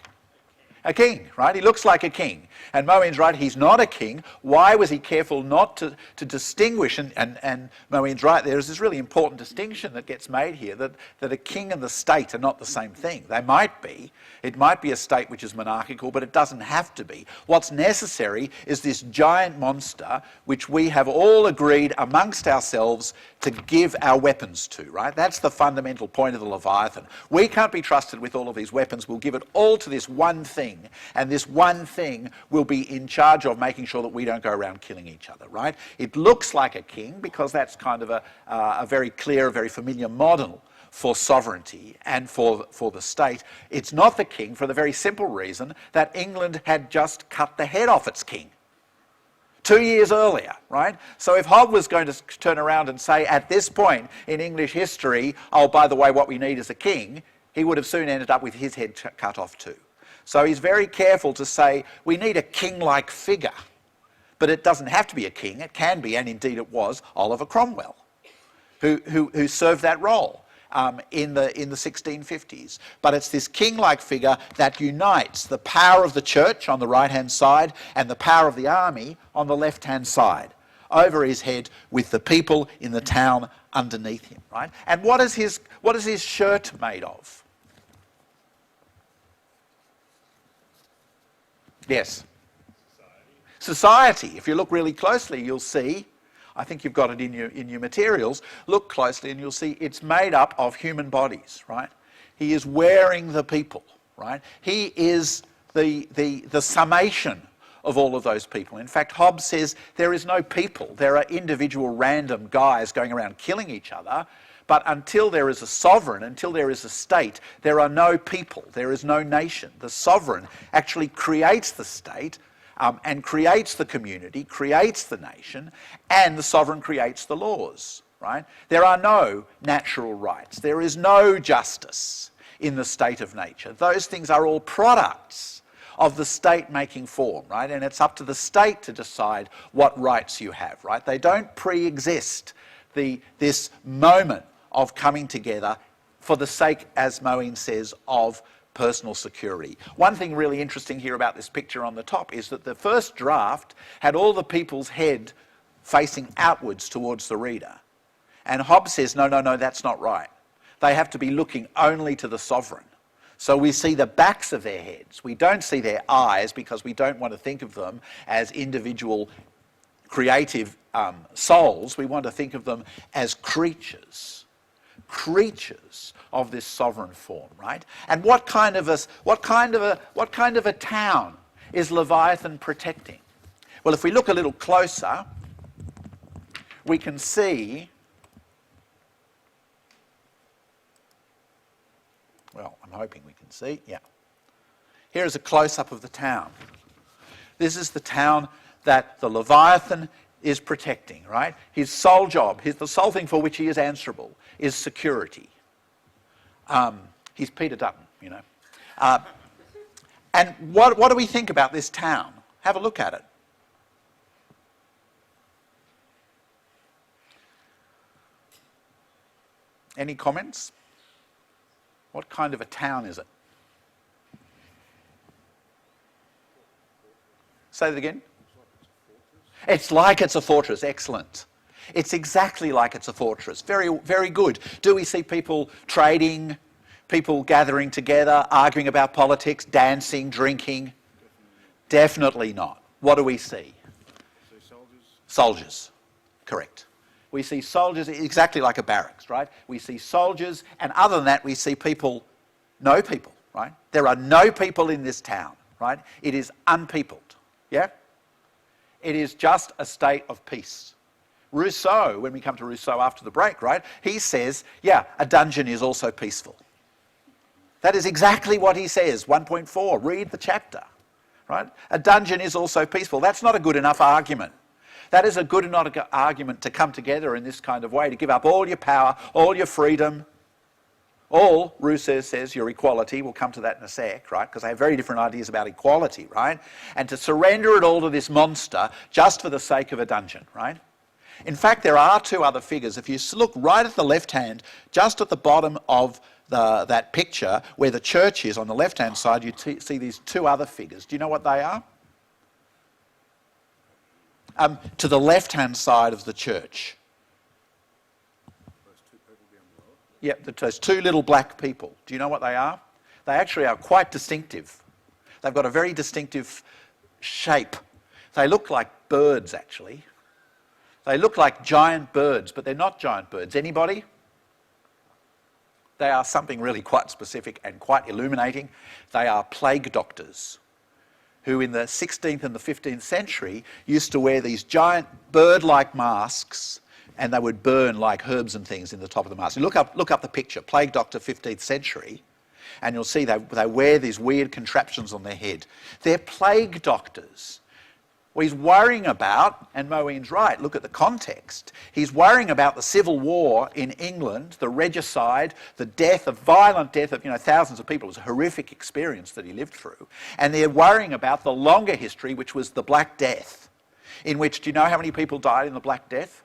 A king, right? He looks like a king. And Moeen's right, he's not a king. Why was he careful not to distinguish? And Moeen's right, there's this really important distinction that gets made here, that a king and the state are not the same thing. They might be. It might be a state which is monarchical, but it doesn't have to be. What's necessary is this giant monster which we have all agreed amongst ourselves to give our weapons to, right? That's the fundamental point of the Leviathan. We can't be trusted with all of these weapons. We'll give it all to this one thing, and this one thing will be in charge of making sure that we don't go around killing each other, right? It looks like a king because that's kind of a very clear, very familiar model for sovereignty and for the state. It's not the king for the very simple reason that England had just cut the head off its king 2 years earlier, right? So if Hogg was going to turn around and say at this point in English history, oh, by the way, what we need is a king, he would have soon ended up with his head cut off too. So he's very careful to say we need a king-like figure, but it doesn't have to be a king. It can be, and indeed it was, Oliver Cromwell, who served that role in the 1650s. But it's this king-like figure that unites the power of the church on the right-hand side and the power of the army on the left-hand side over his head with the people in the town underneath him, right? And what is his shirt made of? Yes? Society. If you look really closely, you'll see, I think you've got it in your materials, look closely and you'll see it's made up of human bodies, right? He is wearing the people, right? He is the summation of all of those people. In fact, Hobbes says there is no people. There are individual random guys going around killing each other, but until there is a sovereign, until there is a state, there are no people, there is no nation. The sovereign actually creates the state and creates the community, creates the nation, and the sovereign creates the laws, right? There are no natural rights. There is no justice in the state of nature. Those things are all products of the state making form, right? And it's up to the state to decide what rights you have, right? They don't pre-exist this moment of coming together for the sake, as Moeen says, of personal security. One thing really interesting here about this picture on the top is that the first draft had all the people's head facing outwards towards the reader. And Hobbes says, no, that's not right. They have to be looking only to the sovereign. So we see the backs of their heads. We don't see their eyes because we don't want to think of them as individual creative souls. We want to think of them as creatures of this sovereign form, right? And what kind of a town is Leviathan protecting? Well, if we look a little closer, we can see, well, I'm hoping we can see, yeah. Here is a close-up of the town. This is the town that the Leviathan is protecting, right? His sole job, the sole thing for which he is answerable, is security. He's Peter Dutton, you know. And what do we think about this town? Have a look at it. Any comments? What kind of a town is it? Say that again. It's like it's a fortress. Excellent. It's exactly like it's a fortress. Very, very good. Do we see people trading, people gathering together, arguing about politics, dancing, drinking? Definitely not. What do we see? Soldiers. Correct. We see soldiers exactly like a barracks, right? We see soldiers, and other than that, we see people, no people, right? There are no people in this town, right? It is unpeopled, yeah? It is just a state of peace. Rousseau, when we come to Rousseau after the break, right, he says, yeah, a dungeon is also peaceful. That is exactly what he says, 1.4, read the chapter, right? A dungeon is also peaceful. That's not a good enough argument. That is a good enough argument to come together in this kind of way, to give up all your power, all your freedom, all, Rousseau says, your equality. We'll come to that in a sec, right? Because they have very different ideas about equality, right? And to surrender it all to this monster just for the sake of a dungeon, right? In fact, there are two other figures. If you look right at the left hand, just at the bottom of that picture where the church is on the left-hand side, you see these two other figures. Do you know what they are? To the left-hand side of the church. Yep, those two little black people. Do you know what they are? They actually are quite distinctive. They've got a very distinctive shape. They look like birds, actually. They look like giant birds, but they're not giant birds. Anybody? They are something really quite specific and quite illuminating. They are plague doctors who in the 16th and the 15th century used to wear these giant bird-like masks, and they would burn like herbs and things in the top of the mask. Look up the picture, plague doctor 15th century, and you'll see they wear these weird contraptions on their head. They're plague doctors. Well, he's worrying about, and Moeen's right, look at the context, he's worrying about the civil war in England, the regicide, the violent death of thousands of people. It was a horrific experience that he lived through. And they're worrying about the longer history, which was the Black Death, in which, do you know how many people died in the Black Death?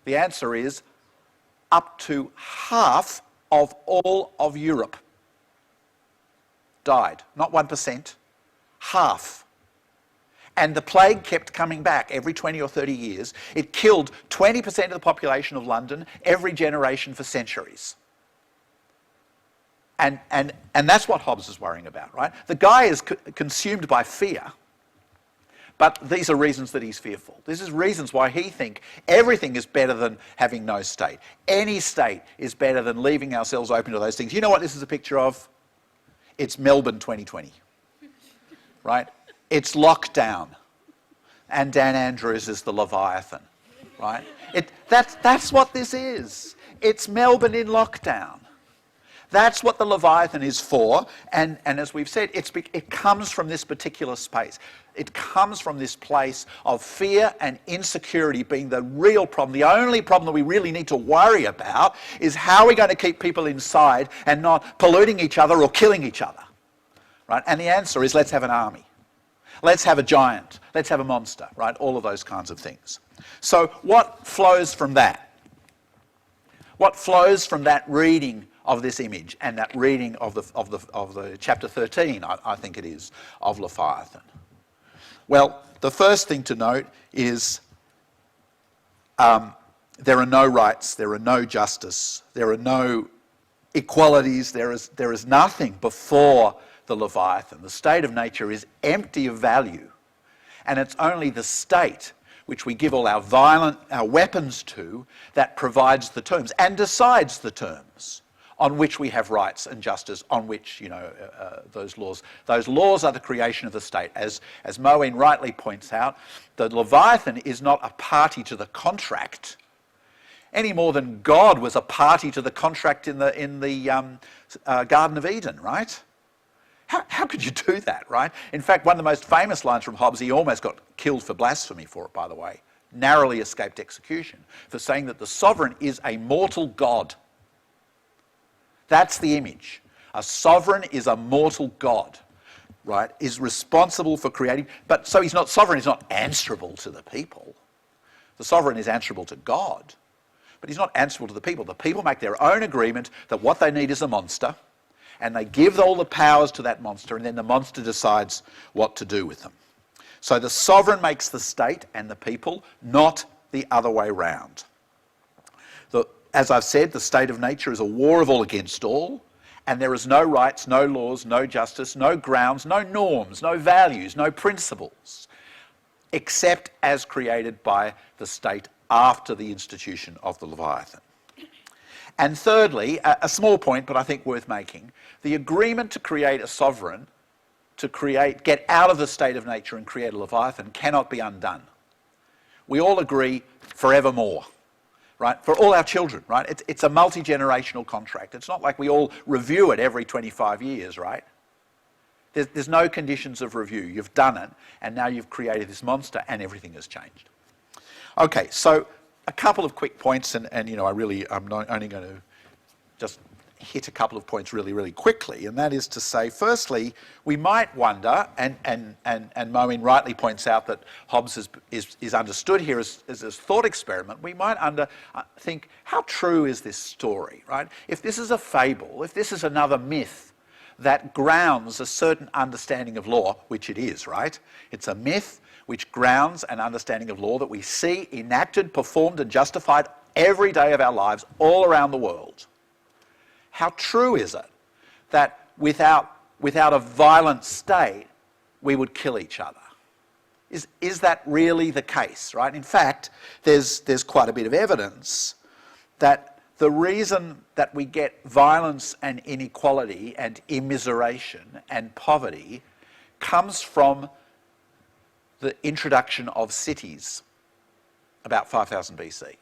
The answer is up to half of all of Europe died. Not 1%, half. And the plague kept coming back every 20 or 30 years. It killed 20% of the population of London every generation for centuries. And that's what Hobbes is worrying about, right? The guy is consumed by fear, but these are reasons that he's fearful. This is reasons why he thinks everything is better than having no state. Any state is better than leaving ourselves open to those things. You know what this is a picture of? It's Melbourne 2020, right? It's lockdown, and Dan Andrews is the Leviathan, right? That's what this is. It's Melbourne in lockdown. That's what the Leviathan is for, and as we've said, it comes from this particular space. It comes from this place of fear and insecurity being the real problem. The only problem that we really need to worry about is how we're going to keep people inside and not polluting each other or killing each other, right? And the answer is, let's have an army. Let's have a giant. Let's have a monster, right? All of those kinds of things. So what flows from that? What flows from that reading of this image and that reading of the chapter 13, I think it is, of Leviathan? Well, the first thing to note is there are no rights, there are no justice, there are no equalities, there is nothing before the Leviathan. The state of nature is empty of value, and it's only the state, which we give all our weapons to, that provides the terms and decides the terms on which we have rights and justice, on which those laws are the creation of the state. As Moeen rightly points out, the Leviathan is not a party to the contract any more than God was a party to the contract in the Garden of Eden, right? How could you do that, right? In fact, one of the most famous lines from Hobbes, he almost got killed for blasphemy for it, by the way, narrowly escaped execution, for saying that the sovereign is a mortal god. That's the image. A sovereign is a mortal god, right? Is responsible for creating, but so he's not sovereign, he's not answerable to the people. The sovereign is answerable to God, but he's not answerable to the people. The people make their own agreement that what they need is a monster, and they give all the powers to that monster, and then the monster decides what to do with them. So the sovereign makes the state and the people, not the other way round. As I've said, the state of nature is a war of all against all, and there is no rights, no laws, no justice, no grounds, no norms, no values, no principles, except as created by the state after the institution of the Leviathan. And thirdly, a small point, but I think worth making, the agreement to create a sovereign, get out of the state of nature and create a Leviathan cannot be undone. We all agree forevermore, right? For all our children, right? It's a multi-generational contract. It's not like we all review it every 25 years, right? There's no conditions of review. You've done it, and now you've created this monster, and everything has changed. Okay, so a couple of quick points, and I'm only going to just hit a couple of points really, really quickly, and that is to say, firstly, we might wonder, and Moeen rightly points out that Hobbes is understood here as a thought experiment, we might think, how true is this story, right? If this is a fable, if this is another myth that grounds a certain understanding of law, which it is, right? It's a myth which grounds an understanding of law that we see enacted, performed and justified every day of our lives all around the world. How true is it that without a violent state, we would kill each other? Is that really the case, right? In fact, there's quite a bit of evidence that the reason that we get violence and inequality and immiseration and poverty comes from the introduction of cities about 5000 BC.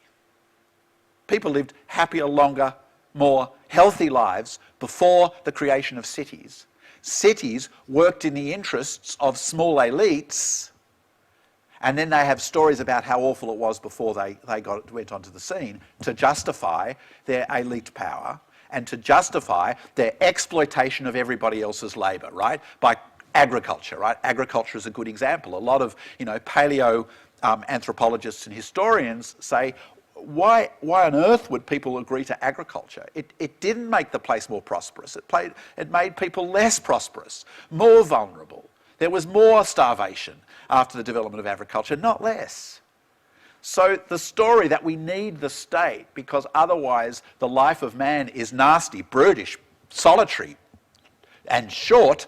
People lived happier, longer, more healthy lives before the creation of cities. Cities worked in the interests of small elites, and then they have stories about how awful it was before they went onto the scene to justify their elite power and to justify their exploitation of everybody else's labour, right? By agriculture, right? Agriculture is a good example. A lot of, paleo anthropologists and historians say, why on earth would people agree to agriculture? It didn't make the place more prosperous. It made people less prosperous, more vulnerable. There was more starvation after the development of agriculture, not less. So the story that we need the state because otherwise the life of man is nasty, brutish, solitary and short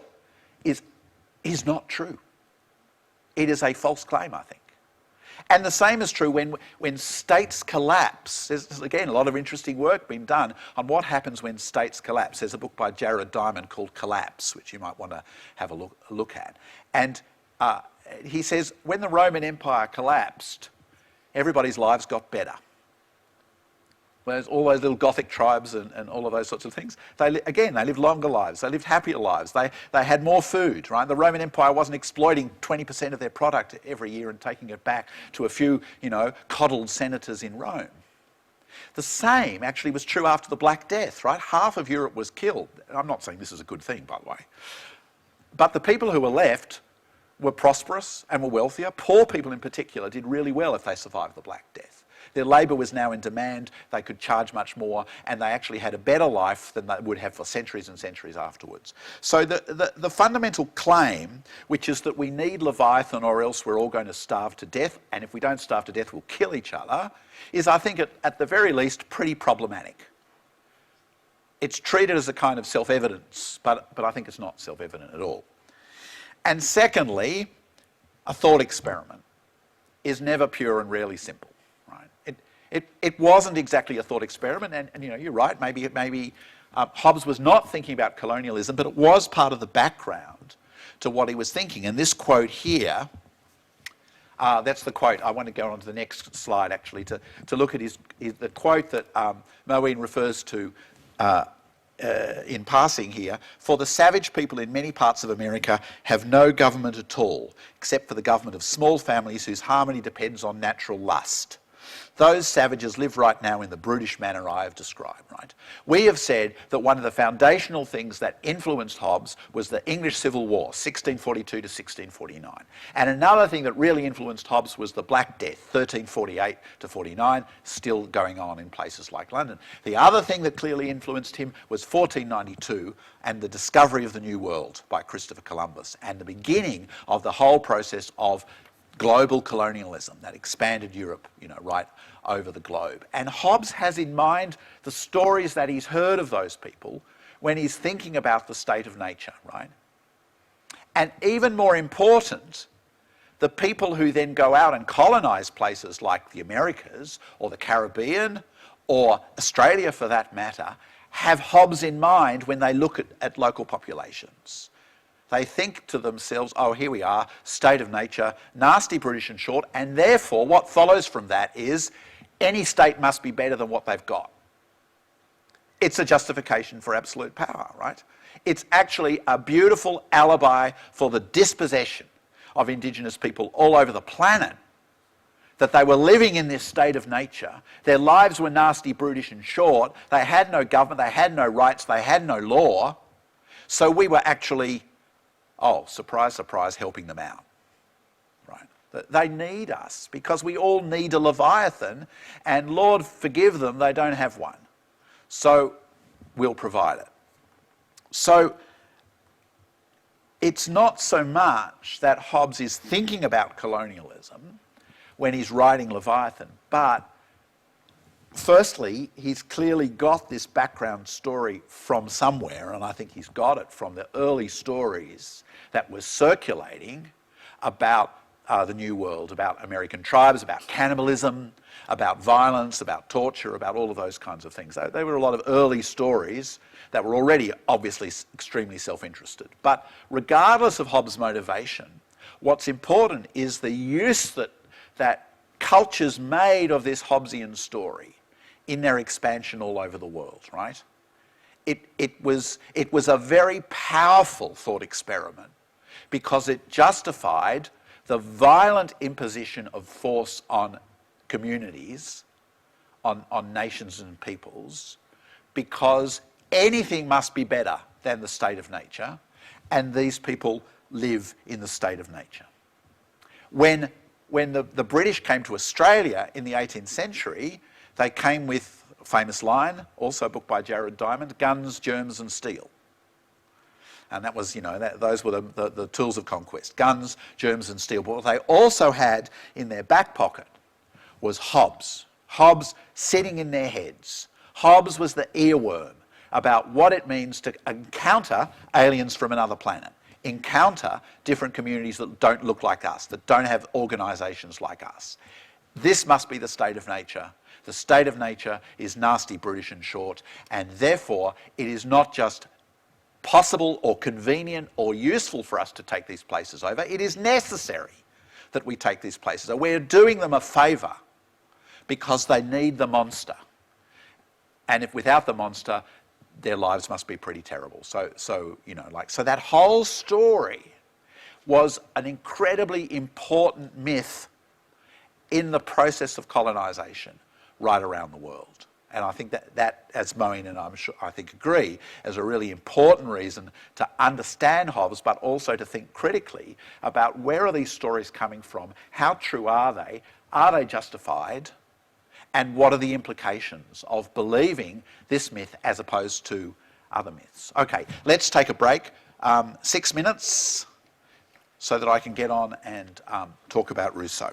is not true. It is a false claim, I think. And the same is true when states collapse. There's, again, a lot of interesting work being done on what happens when states collapse. There's a book by Jared Diamond called Collapse, which you might want to have a look at. And he says, when the Roman Empire collapsed, everybody's lives got better. Whereas all those little Gothic tribes and all of those sorts of things, they lived longer lives, they lived happier lives, they had more food, right? The Roman Empire wasn't exploiting 20% of their product every year and taking it back to a few, coddled senators in Rome. The same actually was true after the Black Death, right? Half of Europe was killed. I'm not saying this is a good thing, by the way. But the people who were left were prosperous and were wealthier. Poor people in particular did really well if they survived the Black Death. Their labour was now in demand, they could charge much more, and they actually had a better life than they would have for centuries and centuries afterwards. So the fundamental claim, which is that we need Leviathan or else we're all going to starve to death, and if we don't starve to death we'll kill each other, is I think at the very least pretty problematic. It's treated as a kind of self-evidence, but I think it's not self-evident at all. And secondly, a thought experiment is never pure and rarely simple. It wasn't exactly a thought experiment, and you're right, maybe Hobbes was not thinking about colonialism, but it was part of the background to what he was thinking. And this quote here, that's the quote. I want to go on to the next slide, actually, to look at the quote that Moeen refers to in passing here. For the savage people in many parts of America have no government at all, except for the government of small families whose harmony depends on natural lust. Those savages live right now in the brutish manner I have described, right? We have said that one of the foundational things that influenced Hobbes was the English Civil War, 1642 to 1649. And another thing that really influenced Hobbes was the Black Death, 1348 to 49, still going on in places like London. The other thing that clearly influenced him was 1492 and the discovery of the New World by Christopher Columbus and the beginning of the whole process of global colonialism that expanded Europe, right over the globe. And Hobbes has in mind the stories that he's heard of those people when he's thinking about the state of nature, right? And even more important, the people who then go out and colonise places like the Americas or the Caribbean or Australia for that matter, have Hobbes in mind when they look at local populations. They think to themselves, oh, here we are, state of nature, nasty, brutish and short, and therefore what follows from that is any state must be better than what they've got. It's a justification for absolute power, right? It's actually a beautiful alibi for the dispossession of Indigenous people all over the planet that they were living in this state of nature. Their lives were nasty, brutish and short. They had no government, they had no rights, they had no law. So we were actually, oh, surprise, surprise, helping them out. Right? They need us because we all need a Leviathan, and Lord forgive them, they don't have one. So we'll provide it. So it's not so much that Hobbes is thinking about colonialism when he's writing Leviathan, but firstly, he's clearly got this background story from somewhere, and I think he's got it from the early stories that were circulating about the New World, about American tribes, about cannibalism, about violence, about torture, about all of those kinds of things. There were a lot of early stories that were already obviously extremely self-interested. But regardless of Hobbes' motivation, what's important is the use that cultures made of this Hobbesian story in their expansion all over the world, right? It was a very powerful thought experiment because it justified the violent imposition of force on communities, on nations and peoples, because anything must be better than the state of nature, and these people live in the state of nature. When the British came to Australia in the 18th century, they came with a famous line, also a book by Jared Diamond, guns, germs and steel. And that was, those were the tools of conquest, guns, germs and steel. But what they also had in their back pocket was Hobbes. Hobbes sitting in their heads. Hobbes was the earworm about what it means to encounter aliens from another planet, encounter different communities that don't look like us, that don't have organisations like us. This must be the state of nature. The state of nature is nasty, brutish and short, and therefore it is not just possible or convenient or useful for us to take these places over. It is necessary that we take these places over. We're doing them a favour because they need the monster. And if without the monster, their lives must be pretty terrible. So that whole story was an incredibly important myth in the process of colonisation right around the world. And I think that as Moeen and I think agree, is a really important reason to understand Hobbes, but also to think critically about where are these stories coming from, how true are they justified, and what are the implications of believing this myth as opposed to other myths. Okay, let's take a break, 6 minutes, so that I can get on and talk about Rousseau.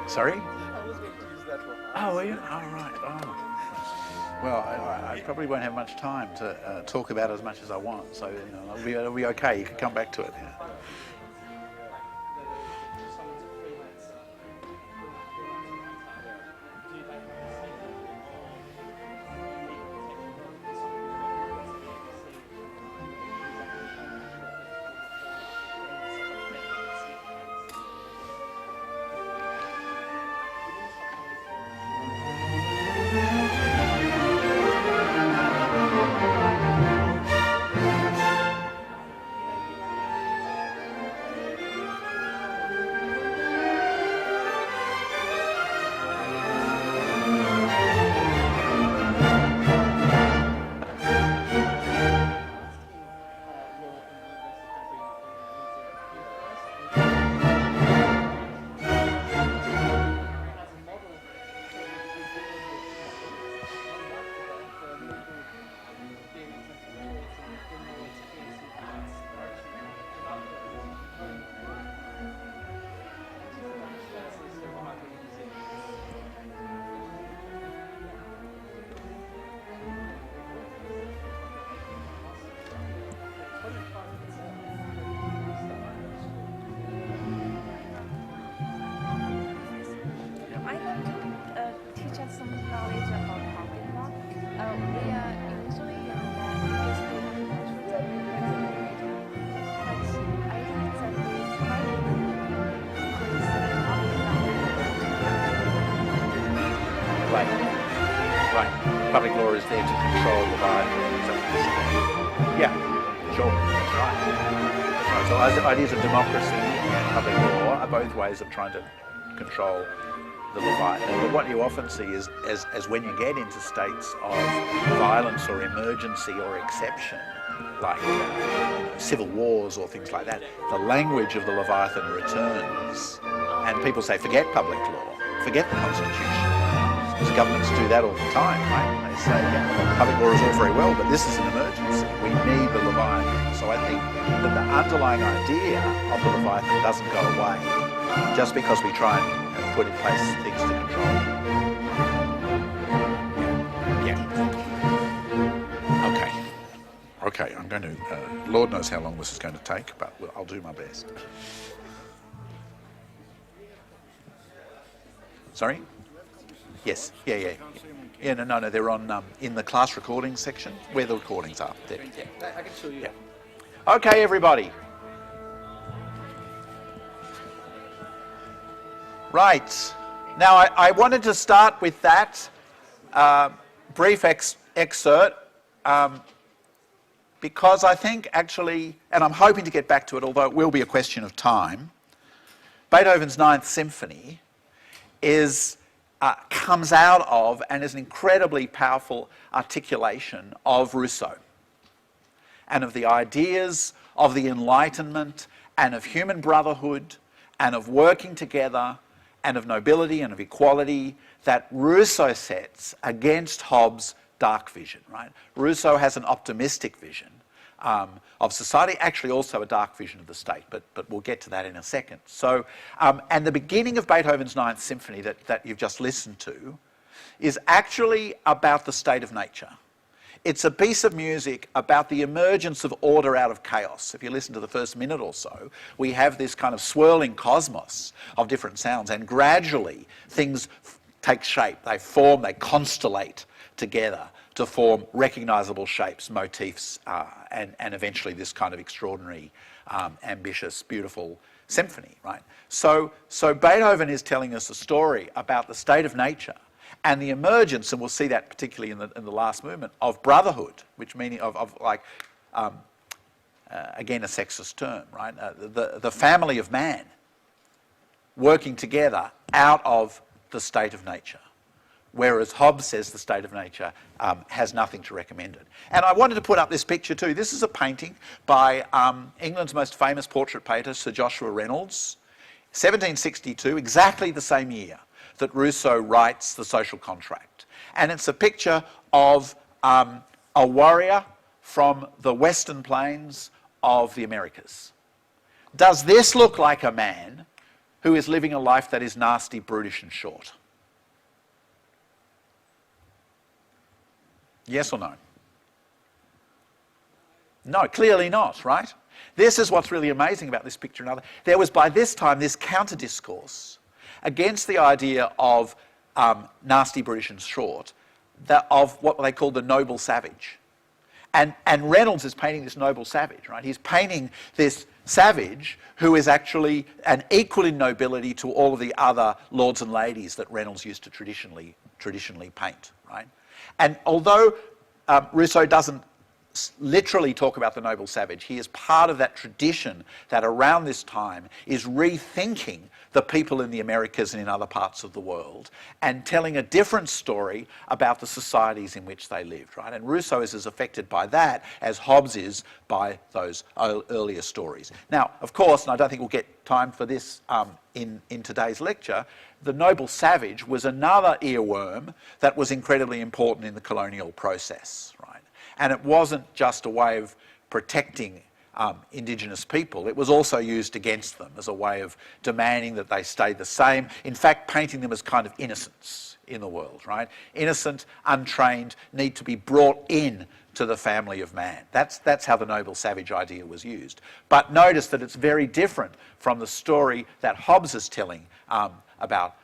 Sorry? I was going to use that for Oh, are you? Oh, right. Oh. Well, I probably won't have much time to talk about as much as I want, so it'll be okay. You can come back to it. Yeah. I want to teach us some knowledge about public law. We are usually just doing measures and media, but I think that we might increase public law. Right. Public law is there to control the violence. Yeah, sure. That's right. That's right. So ideas of democracy and public law are both ways of trying to control the Leviathan. But what you often see is as when you get into states of violence or emergency or exception, like civil wars or things like that, the language of the Leviathan returns, and people say, forget public law, forget the Constitution. Because governments do that all the time, right? They say, yeah, public law is all very well, but this is an emergency. We need the Leviathan. So I think that the underlying idea of the Leviathan doesn't go away just because we try and put in place things to control it. Yeah. Okay, I'm going to, Lord knows how long this is going to take, but I'll do my best. Sorry? Yes, yeah. Yeah, no, they're on, in the class recording section, where the recordings are. There. I can show you. Yeah. Okay, everybody. Right. Now, I wanted to start with that brief excerpt because I think actually, and I'm hoping to get back to it, although it will be a question of time, Beethoven's Ninth Symphony comes out of and is an incredibly powerful articulation of Rousseau and of the ideas of the Enlightenment and of human brotherhood and of working together and of nobility and of equality that Rousseau sets against Hobbes' dark vision, right? Rousseau has an optimistic vision of society, actually also a dark vision of the state, but we'll get to that in a second. So, and the beginning of Beethoven's Ninth Symphony that you've just listened to is actually about the state of nature. It's a piece of music about the emergence of order out of chaos. If you listen to the first minute or so, we have this kind of swirling cosmos of different sounds, and gradually things take shape, they form, they constellate together to form recognisable shapes, motifs, and eventually this kind of extraordinary, ambitious, beautiful symphony, right? So Beethoven is telling us a story about the state of nature and the emergence, and we'll see that particularly in the last movement, of brotherhood, which meaning of like, again, a sexist term, right? The family of man working together out of the state of nature. Whereas Hobbes says the state of nature has nothing to recommend it. And I wanted to put up this picture too. This is a painting by England's most famous portrait painter, Sir Joshua Reynolds, 1762, exactly the same year that Rousseau writes The Social Contract. And it's a picture of a warrior from the western plains of the Americas. Does this look like a man who is living a life that is nasty, brutish and short? Yes or no? No, clearly not, right? This is what's really amazing about this picture and other. There was by this time this counter-discourse against the idea of nasty, brutish and short, of what they call the noble savage. And Reynolds is painting this noble savage, right? He's painting this savage who is actually an equal in nobility to all of the other lords and ladies that Reynolds used to traditionally paint, right? And although Rousseau doesn't literally talk about the noble savage, he is part of that tradition that around this time is rethinking the people in the Americas and in other parts of the world and telling a different story about the societies in which they lived, right? And Rousseau is as affected by that as Hobbes is by those earlier stories. Now, of course, and I don't think we'll get time for this in today's lecture, the noble savage was another earworm that was incredibly important in the colonial process, right? And it wasn't just a way of protecting Indigenous people, it was also used against them as a way of demanding that they stay the same, in fact painting them as kind of innocents in the world, right? Innocent, untrained, need to be brought in to the family of man. That's how the noble savage idea was used. But notice that it's very different from the story that Hobbes is telling about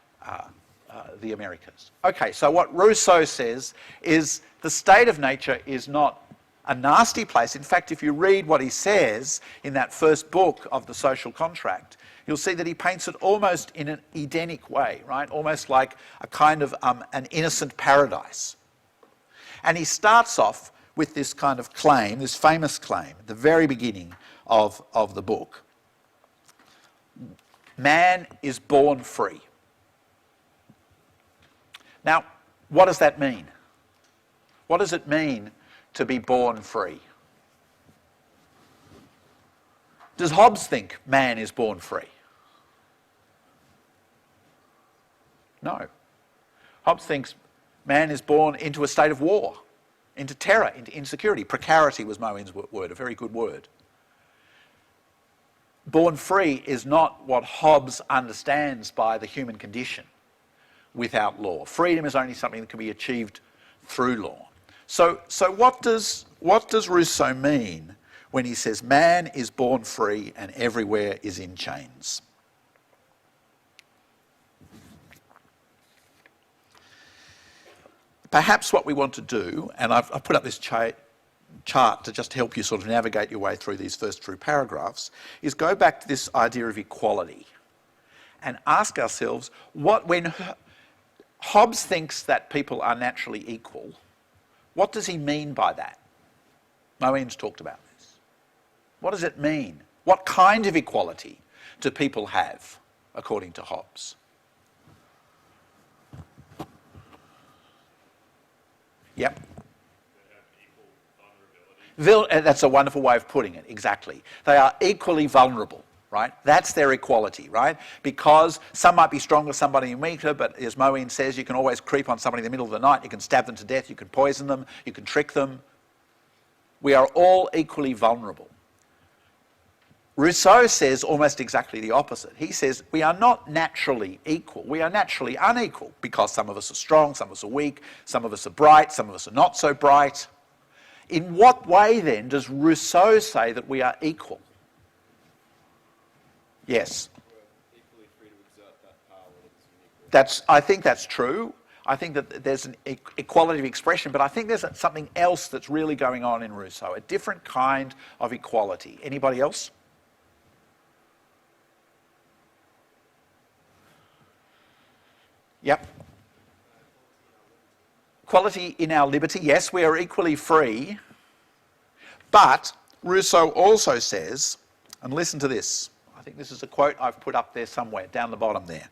the Americas. Okay, so what Rousseau says is the state of nature is not a nasty place. In fact, if you read what he says in that first book of The Social Contract, you'll see that he paints it almost in an Edenic way, right? Almost like a kind of an innocent paradise. And he starts off with this kind of claim, this famous claim, at the very beginning of the book. Man is born free. Now, what does that mean? What does it mean to be born free? Does Hobbes think man is born free? No. Hobbes thinks man is born into a state of war, into terror, into insecurity. Precarity was Moen's word, a very good word. Born free is not what Hobbes understands by the human condition without law. Freedom is only something that can be achieved through law. So what does Rousseau mean when he says man is born free and everywhere is in chains? Perhaps what we want to do, and I've put up this chart to just help you sort of navigate your way through these first few paragraphs, is go back to this idea of equality and ask ourselves, when Hobbes thinks that people are naturally equal, what does he mean by that? Moen's talked about this. What does it mean? What kind of equality do people have, according to Hobbes? Yep. That's a wonderful way of putting it, exactly. They are equally vulnerable, right? That's their equality, right? Because some might be stronger, somebody weaker, but as Moen says, you can always creep on somebody in the middle of the night, you can stab them to death, you can poison them, you can trick them. We are all equally vulnerable. Rousseau says almost exactly the opposite. He says we are not naturally equal, we are naturally unequal, because some of us are strong, some of us are weak, some of us are bright, some of us are not so bright. In what way then does Rousseau say that we are equal? Yes. We're equally free to exert that power, whether it's unique or I think that's true. I think that there's an equality of expression, but I think there's something else that's really going on in Rousseau, a different kind of equality. Anybody else? Yep. Equality in our liberty, yes, we are equally free, but Rousseau also says, and listen to this, I think this is a quote I've put up there somewhere, down the bottom there.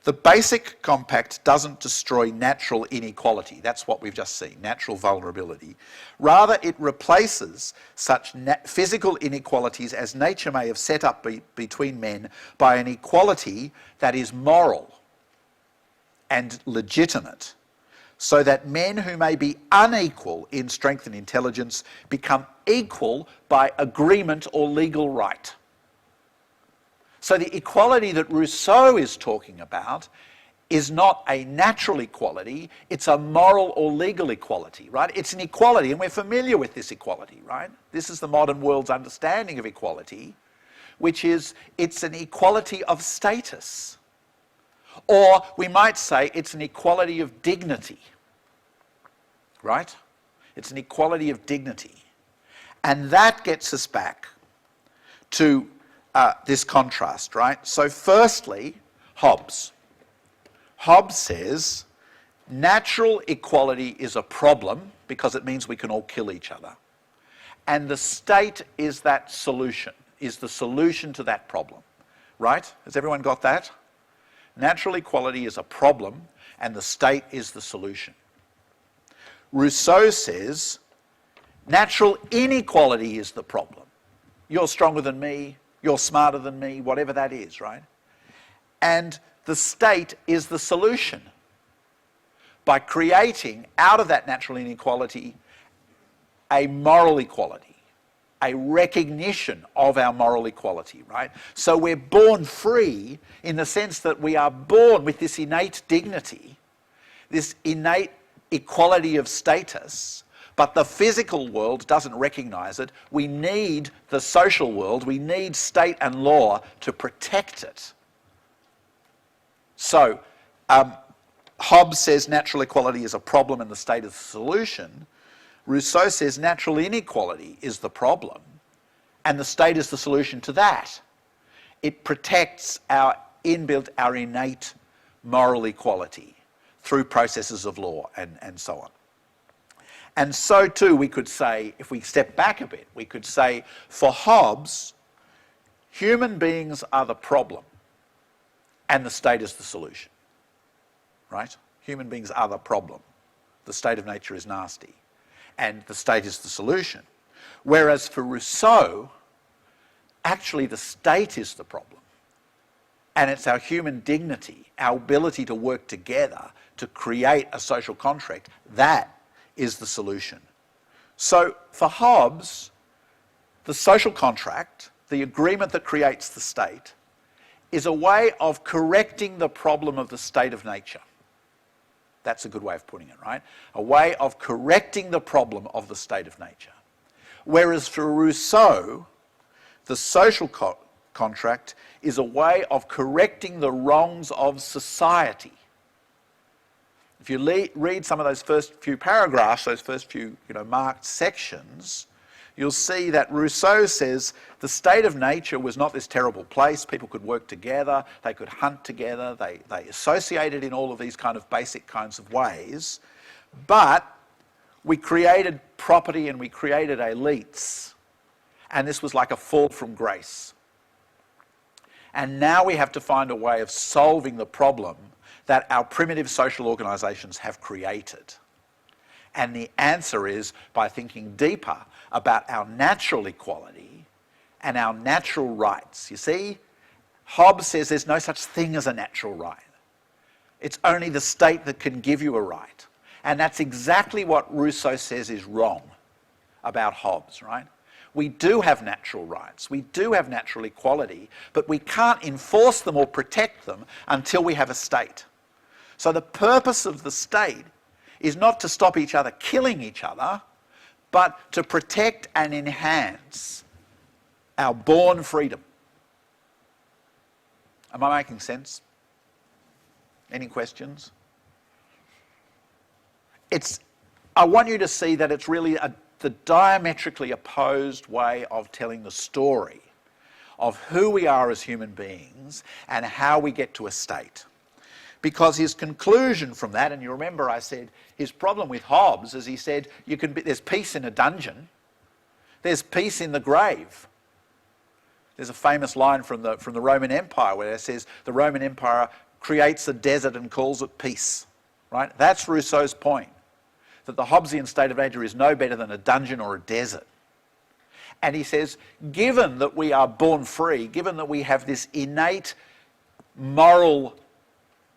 The basic compact doesn't destroy natural inequality. That's what we've just seen, natural vulnerability. Rather, it replaces such physical inequalities as nature may have set up between men by an equality that is moral and legitimate, so that men who may be unequal in strength and intelligence become equal by agreement or legal right. So the equality that Rousseau is talking about is not a natural equality, it's a moral or legal equality, right? It's an equality, and we're familiar with this equality, right? This is the modern world's understanding of equality, which is it's an equality of status. Or we might say it's an equality of dignity, right? It's an equality of dignity. And that gets us back to this contrast, right? So firstly, Hobbes. Hobbes says natural equality is a problem because it means we can all kill each other. And the state is that solution, is the solution to that problem, right? Has everyone got that? Natural equality is a problem and the state is the solution. Rousseau says natural inequality is the problem. You're stronger than me, you're smarter than me, whatever that is, right? And the state is the solution by creating out of that natural inequality a moral equality, a recognition of our moral equality, right? So we're born free in the sense that we are born with this innate dignity, this innate equality of status, but the physical world doesn't recognise it. We need the social world, we need state and law to protect it. So, Hobbes says natural equality is a problem and the state is the solution. Rousseau says natural inequality is the problem and the state is the solution to that. It protects our inbuilt, our innate moral equality through processes of law and so on. And so too we could say, if we step back a bit, we could say for Hobbes, human beings are the problem and the state is the solution, right? Human beings are the problem. The state of nature is nasty and the state is the solution. Whereas for Rousseau, actually the state is the problem and it's our human dignity, our ability to work together to create a social contract, that is the solution. So for Hobbes, the social contract, the agreement that creates the state, is a way of correcting the problem of the state of nature. That's a good way of putting it, right? A way of correcting the problem of the state of nature. Whereas for Rousseau, the social contract is a way of correcting the wrongs of society. If you read some of those first few paragraphs, those first few marked sections, you'll see that Rousseau says the state of nature was not this terrible place. People could work together, they could hunt together, they associated in all of these kind of basic kinds of ways. But we created property and we created elites. And this was like a fall from grace. And now we have to find a way of solving the problem that our primitive social organisations have created. And the answer is by thinking deeper about our natural equality and our natural rights. You see, Hobbes says there's no such thing as a natural right. It's only the state that can give you a right. And that's exactly what Rousseau says is wrong about Hobbes, right? We do have natural rights, we do have natural equality, but we can't enforce them or protect them until we have a state. So the purpose of the state is not to stop each other killing each other, but to protect and enhance our born freedom. Am I making sense? Any questions? I want you to see that it's really the diametrically opposed way of telling the story of who we are as human beings and how we get to a state. Because his conclusion from that, and you remember I said his problem with Hobbes is he said there's peace in a dungeon, there's peace in the grave. There's a famous line from the Roman Empire where it says the Roman Empire creates a desert and calls it peace, right? That's Rousseau's point, that the Hobbesian state of nature is no better than a dungeon or a desert. And he says, given that we are born free, given that we have this innate moral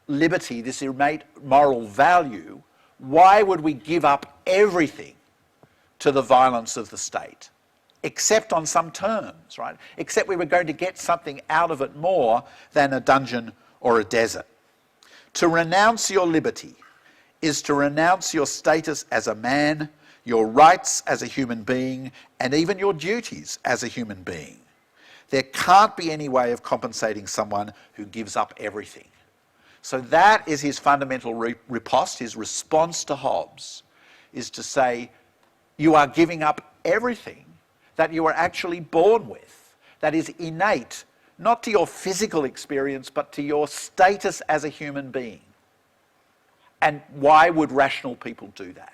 liberty, this innate moral value, why would we give up everything to the violence of the state? except on some terms, right? Except we were going to get something out of it more than a dungeon or a desert. To renounce your liberty is to renounce your status as a man, your rights as a human being, and even your duties as a human being. There can't be any way of compensating someone who gives up everything. So that is his fundamental riposte, his response to Hobbes, is to say, you are giving up everything that you are actually born with, that is innate, not to your physical experience, but to your status as a human being. And why would rational people do that?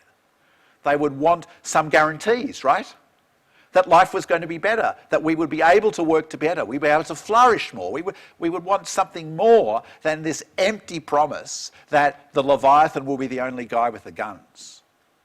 They would want some guarantees, right? That life was going to be better, that we would be able to work together, we'd be able to flourish more. We would want something more than this empty promise that the Leviathan will be the only guy with the guns.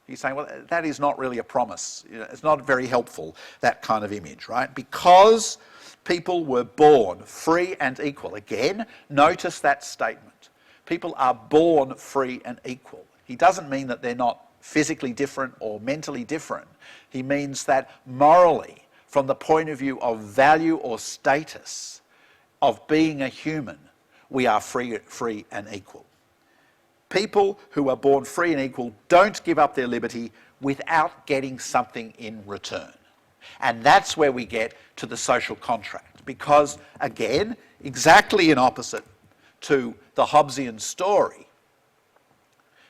He's saying, well, that is not really a promise. You know, it's not very helpful, that kind of image, right? Because people were born free and equal. Again, notice that statement. People are born free and equal. He doesn't mean that they're not physically different or mentally different. He means that morally, from the point of view of value or status, of being a human, we are free and equal. People who are born free and equal don't give up their liberty without getting something in return. And that's where we get to the social contract. Because, again, exactly in opposite to the Hobbesian story,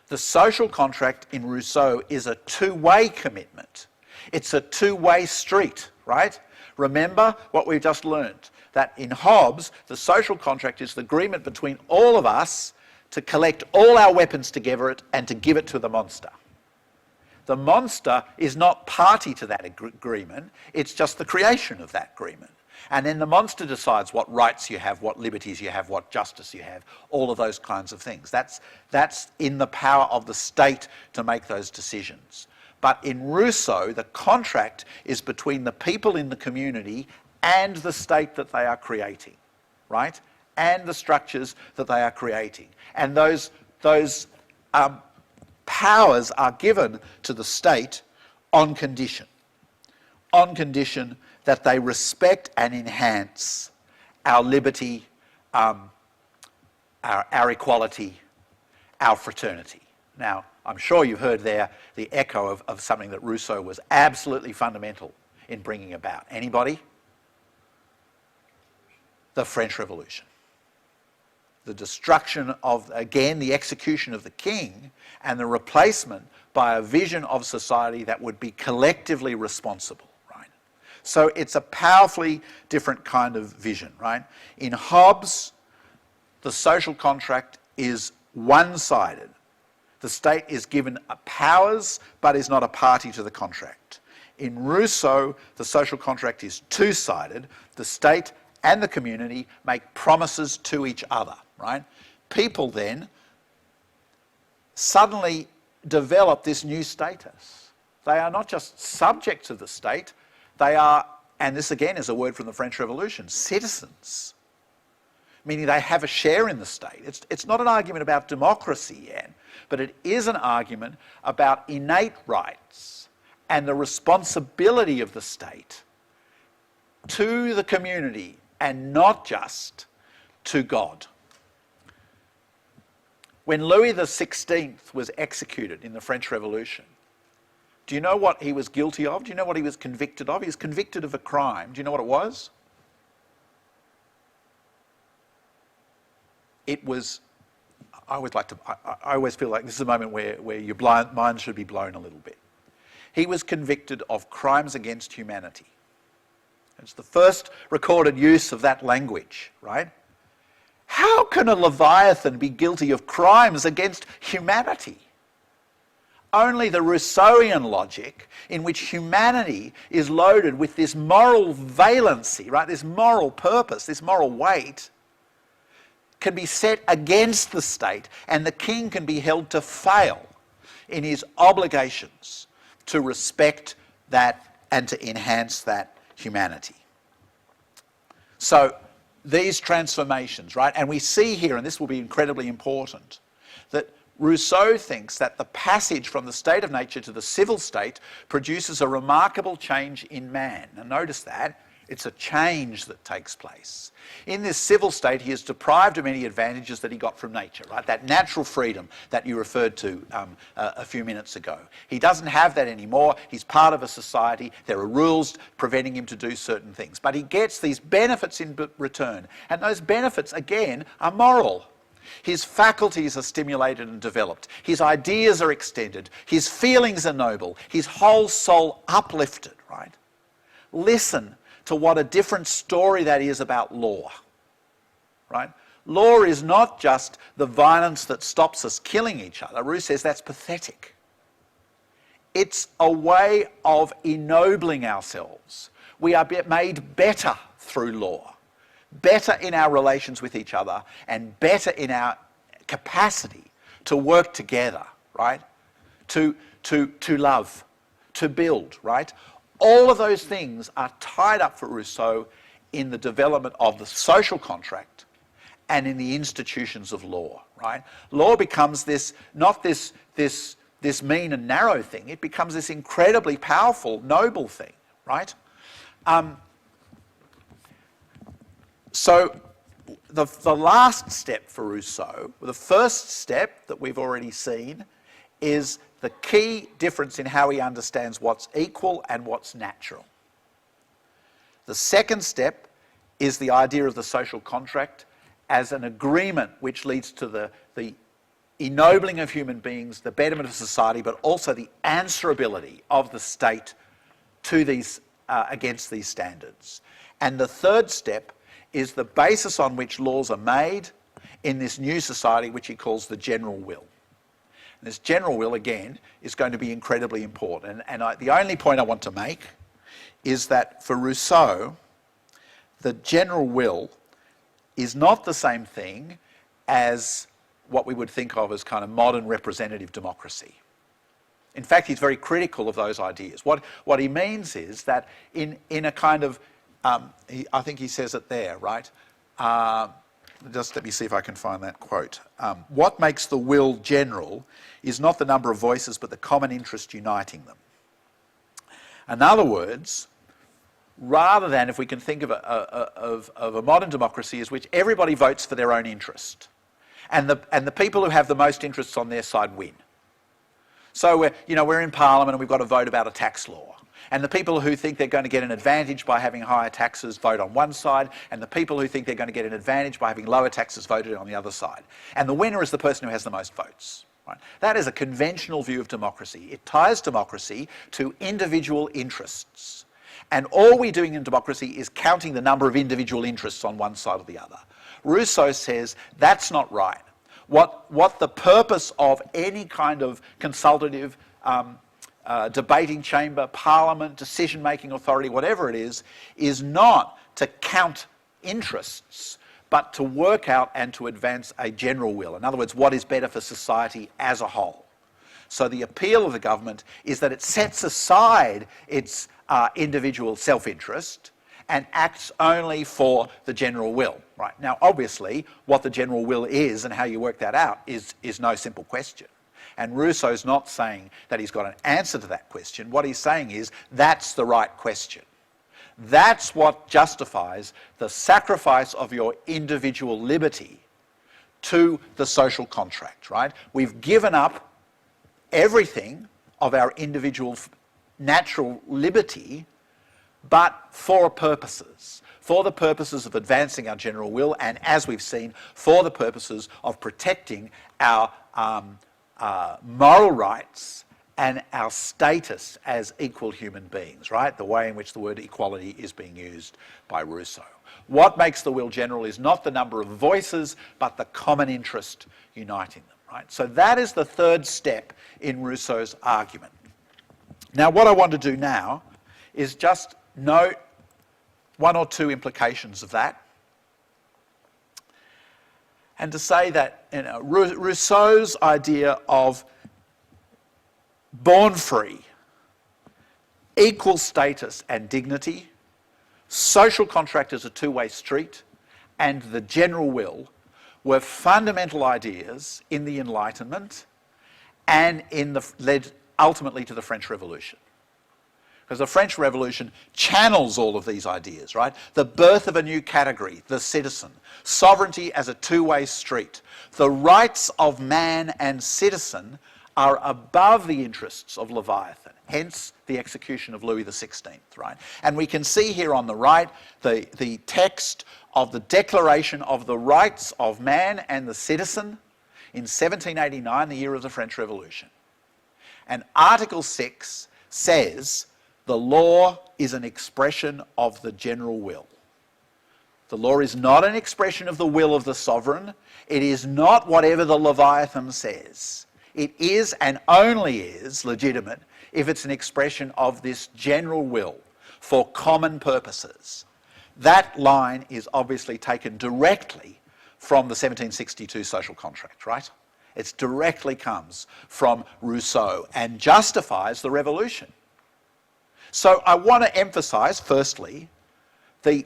the social contract in Rousseau is a two-way commitment. It's a two-way street, right? Remember what we've just learned, that in Hobbes, the social contract is the agreement between all of us to collect all our weapons together and to give it to the monster. The monster is not party to that agreement, it's just the creation of that agreement. And then the monster decides what rights you have, what liberties you have, what justice you have, all of those kinds of things. That's in the power of the state to make those decisions. But in Rousseau, the contract is between the people in the community and the state that they are creating, right? And the structures that they are creating. And those powers are given to the state on condition that they respect and enhance our liberty, our equality, our fraternity. Now, I'm sure you've heard there the echo of something that Rousseau was absolutely fundamental in bringing about. Anybody? The French Revolution. The destruction of, again, the execution of the king and the replacement by a vision of society that would be collectively responsible, right? So it's a powerfully different kind of vision, right? In Hobbes, the social contract is one-sided. The state is given powers, but is not a party to the contract. In Rousseau, the social contract is two-sided. The state and the community make promises to each other, right? People then suddenly develop this new status. They are not just subjects of the state, they are, and this again is a word from the French Revolution, citizens. Meaning they have a share in the state. It's not an argument about democracy yet, but it is an argument about innate rights and the responsibility of the state to the community and not just to God. When Louis XVI was executed in the French Revolution, do you know what he was guilty of? Do you know what he was convicted of? He was convicted of a crime. Do you know what it was? It was, I always feel like this is a moment where your mind should be blown a little bit. He was convicted of crimes against humanity. It's the first recorded use of that language, right? How can a Leviathan be guilty of crimes against humanity? Only the Rousseauian logic, in which humanity is loaded with this moral valency, right? This moral purpose, this moral weight, can be set against the state, and the king can be held to fail in his obligations to respect that and to enhance that humanity. So these transformations, right, and we see here, and this will be incredibly important, that Rousseau thinks that the passage from the state of nature to the civil state produces a remarkable change in man. Now notice that. It's a change that takes place. In this civil state, he is deprived of many advantages that he got from nature, right? That natural freedom that you referred to a few minutes ago. He doesn't have that anymore. He's part of a society. There are rules preventing him to do certain things. But he gets these benefits in return. And those benefits, again, are moral. His faculties are stimulated and developed. His ideas are extended. His feelings are noble. His whole soul uplifted, right? Listen to what a different story that is about law, right? Law is not just the violence that stops us killing each other. Rousseau says that's pathetic. It's a way of ennobling ourselves. We are made better through law, better in our relations with each other, and better in our capacity to work together, right? To love, to build, right? All of those things are tied up for Rousseau in the development of the social contract and in the institutions of law, right? Law becomes this, not this mean and narrow thing, it becomes this incredibly powerful, noble thing, right? So the last step for Rousseau, the first step that we've already seen, is the key difference in how he understands what's equal and what's natural. The second step is the idea of the social contract as an agreement which leads to the ennobling of human beings, the betterment of society, but also the answerability of the state to these, against these standards. And the third step is the basis on which laws are made in this new society, which he calls the general will. And this general will, again, is going to be incredibly important. And the only point I want to make is that for Rousseau, the general will is not the same thing as what we would think of as kind of modern representative democracy. In fact, he's very critical of those ideas. What he means is that in a kind of, I think he says it there, right? Just let me see if I can find that quote. What makes the will general is not the number of voices, but the common interest uniting them. In other words, rather than, if we can think of a modern democracy as which everybody votes for their own interest, and the people who have the most interests on their side win. So we're in Parliament and we've got to vote about a tax law. And the people who think they're going to get an advantage by having higher taxes vote on one side, and the people who think they're going to get an advantage by having lower taxes voted on the other side. And the winner is the person who has the most votes. Right? That is a conventional view of democracy. It ties democracy to individual interests. And all we're doing in democracy is counting the number of individual interests on one side or the other. Rousseau says that's not right. What the purpose of any kind of consultative debating chamber, parliament, decision-making authority, whatever it is not to count interests, but to work out and to advance a general will. In other words, what is better for society as a whole. So the appeal of the government is that it sets aside its individual self-interest and acts only for the general will. Right? Now, obviously, what the general will is and how you work that out is no simple question. And Rousseau's not saying that he's got an answer to that question. What he's saying is that's the right question. That's what justifies the sacrifice of your individual liberty to the social contract, right? We've given up everything of our individual natural liberty, but for purposes. For the purposes of advancing our general will, and as we've seen, for the purposes of protecting our moral rights and our status as equal human beings, right? The way in which the word equality is being used by Rousseau. What makes the will general is not the number of voices, but the common interest uniting them, right? So that is the third step in Rousseau's argument. Now, what I want to do now is just note one or two implications of that. And to say that Rousseau's idea of born free, equal status and dignity, social contract as a two-way street, and the general will were fundamental ideas in the Enlightenment and led ultimately to the French Revolution. Because the French Revolution channels all of these ideas, right? The birth of a new category, the citizen. Sovereignty as a two-way street. The rights of man and citizen are above the interests of Leviathan. Hence the execution of Louis XVI, right? And we can see here on the right the text of the Declaration of the Rights of Man and the Citizen in 1789, the year of the French Revolution. And Article 6 says the law is an expression of the general will. The law is not an expression of the will of the sovereign. It is not whatever the Leviathan says. It is and only is legitimate if it's an expression of this general will for common purposes. That line is obviously taken directly from the 1762 social contract, right? It directly comes from Rousseau and justifies the revolution. So I want to emphasise, firstly, the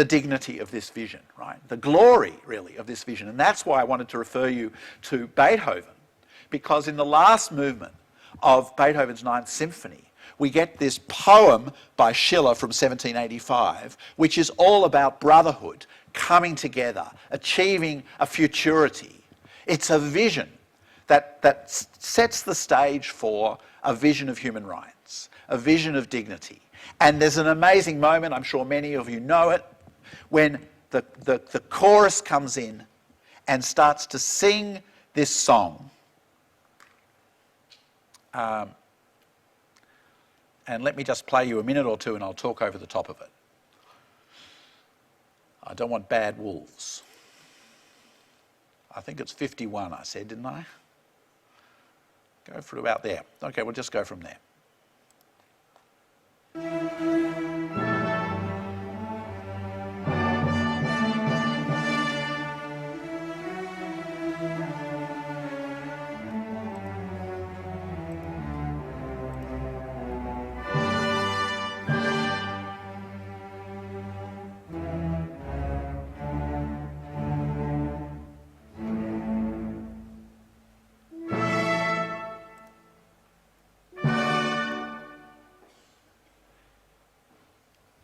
dignity of this vision, right? The glory, really, of this vision. And that's why I wanted to refer you to Beethoven, because in the last movement of Beethoven's Ninth Symphony, we get this poem by Schiller from 1785, which is all about brotherhood, coming together, achieving a futurity. It's a vision that sets the stage for a vision of human rights, a vision of dignity. And there's an amazing moment, I'm sure many of you know it, when the chorus comes in and starts to sing this song. And let me just play you a minute or two and I'll talk over the top of it. I don't want bad wolves. I think it's 51 I said, didn't I? Go for about there. Okay, we'll just go from there.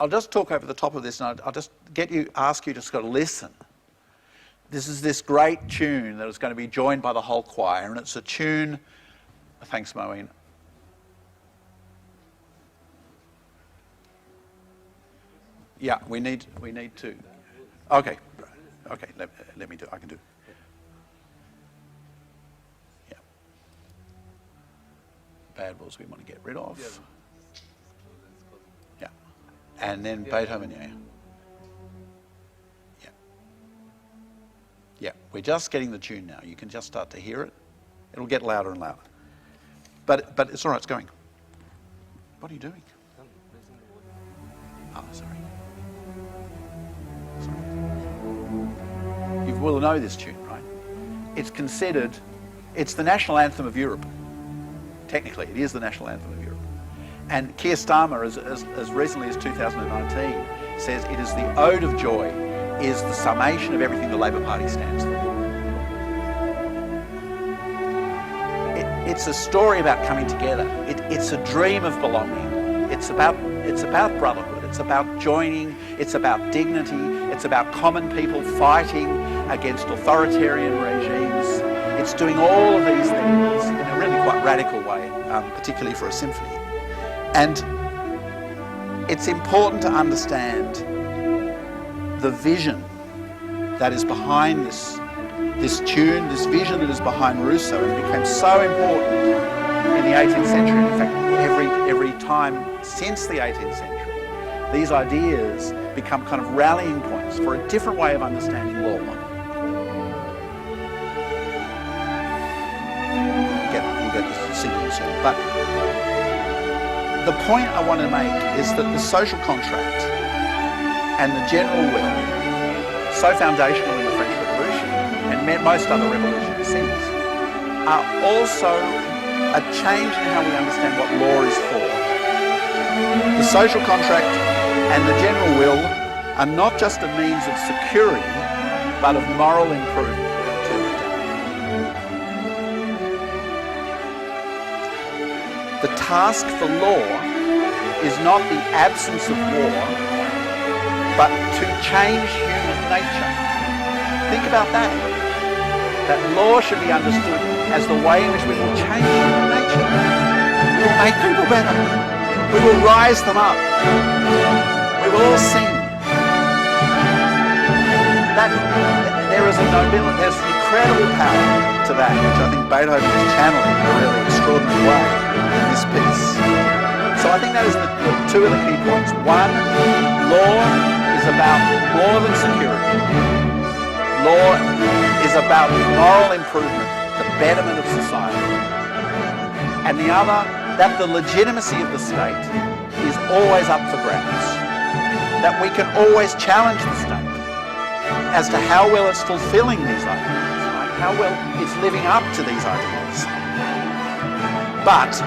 I'll just talk over the top of this and I'll just ask you to sort of listen. This is this great tune that is going to be joined by the whole choir, and it's a tune, thanks Moeen. Yeah, we need to, okay, let me do, I can do. Yeah. Bad wolves we want to get rid of. And then Beethoven, yeah, we're just getting the tune now. You can just start to hear it. It'll get louder and louder. But it's all right, it's going. What are you doing? Oh, sorry. You will know this tune, right? It's considered, it's the national anthem of Europe. Technically, it is the national anthem of Europe. And Keir Starmer, as recently as 2019, says it is the ode of joy, is the summation of everything the Labor Party stands for. It's a story about coming together. It's a dream of belonging. It's about brotherhood. It's about joining. It's about dignity. It's about common people fighting against authoritarian regimes. It's doing all of these things in a really quite radical way, particularly for a symphony. And it's important to understand the vision that is behind this tune, this vision that is behind Rousseau. It became so important in the 18th century. In fact, every time since the 18th century, these ideas become kind of rallying points for a different way of understanding law. We'll get the signal soon. But the point I want to make is that the social contract and the general will, so foundational in the French Revolution and most other revolutions since, are also a change in how we understand what law is for. The social contract and the general will are not just a means of security, but of moral improvement to the day. The task for law is not the absence of war, but to change human nature. Think about that. That law should be understood as the way in which we will change human nature. We will make people better. We will rise them up. We will all sing. That there is a nobility, there's an incredible power to that, which I think Beethoven is channeling in a really extraordinary way in this piece. So I think that is the two of the key points. One, law is about more than security. Law is about moral improvement, the betterment of society. And the other, that the legitimacy of the state is always up for grabs. That we can always challenge the state as to how well it's fulfilling these ideals, right? How well it's living up to these ideals. But,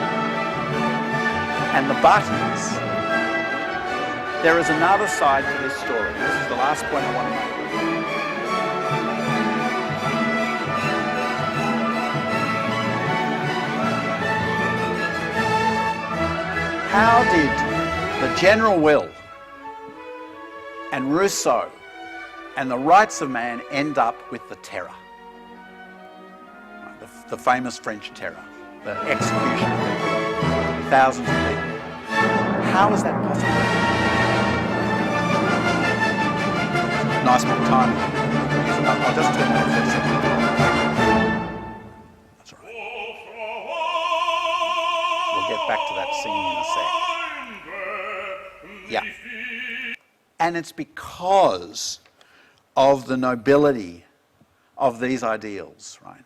and the but is, there is another side to this story. This is the last point I want to make. How did the general will and Rousseau and the rights of man end up with the terror? The famous French terror, the execution of people, thousands of people. How is that possible? Nice bit of time. I'll just turn that off for a second. That's all right. We'll get back to that singing in a sec. Yeah. And it's because of the nobility of these ideals, right?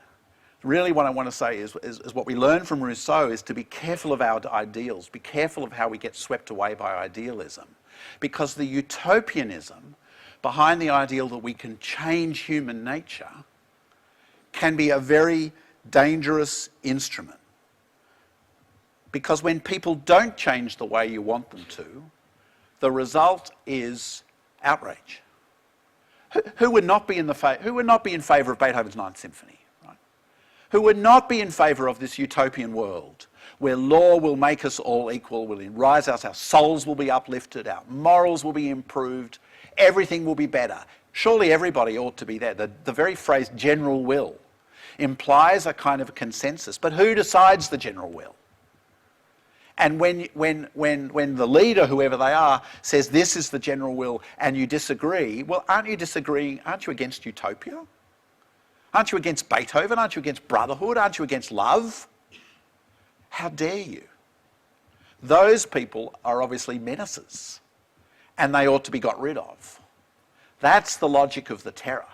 Really what I want to say is what we learn from Rousseau is to be careful of our ideals, be careful of how we get swept away by idealism. Because the utopianism behind the ideal that we can change human nature can be a very dangerous instrument. Because when people don't change the way you want them to, the result is outrage. Who would not be in favour of Beethoven's Ninth Symphony? Right? Who would not be in favour of this utopian world where law will make us all equal, will rise us, our souls will be uplifted, our morals will be improved, everything will be better. Surely everybody ought to be there. The very phrase general will implies a kind of a consensus. But who decides the general will? And when the leader, whoever they are, says this is the general will and you disagree, well, aren't you disagreeing? Aren't you against utopia? Aren't you against Beethoven? Aren't you against brotherhood? Aren't you against love? How dare you? Those people are obviously menaces and they ought to be got rid of. That's the logic of the terror.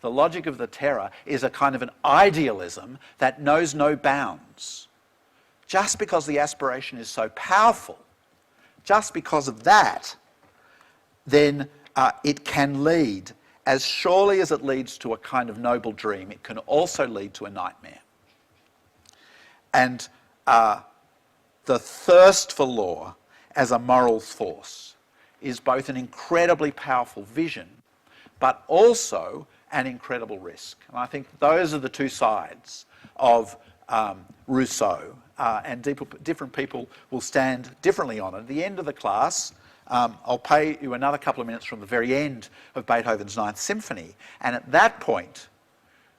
The logic of the terror is a kind of an idealism that knows no bounds. Just because the aspiration is so powerful, just because of that, then it can lead, as surely as it leads to a kind of noble dream, it can also lead to a nightmare. And the thirst for law as a moral force is both an incredibly powerful vision, but also an incredible risk. And I think those are the two sides of Rousseau. And different people will stand differently on it. At the end of the class, I'll pay you another couple of minutes from the very end of Beethoven's Ninth Symphony. And at that point,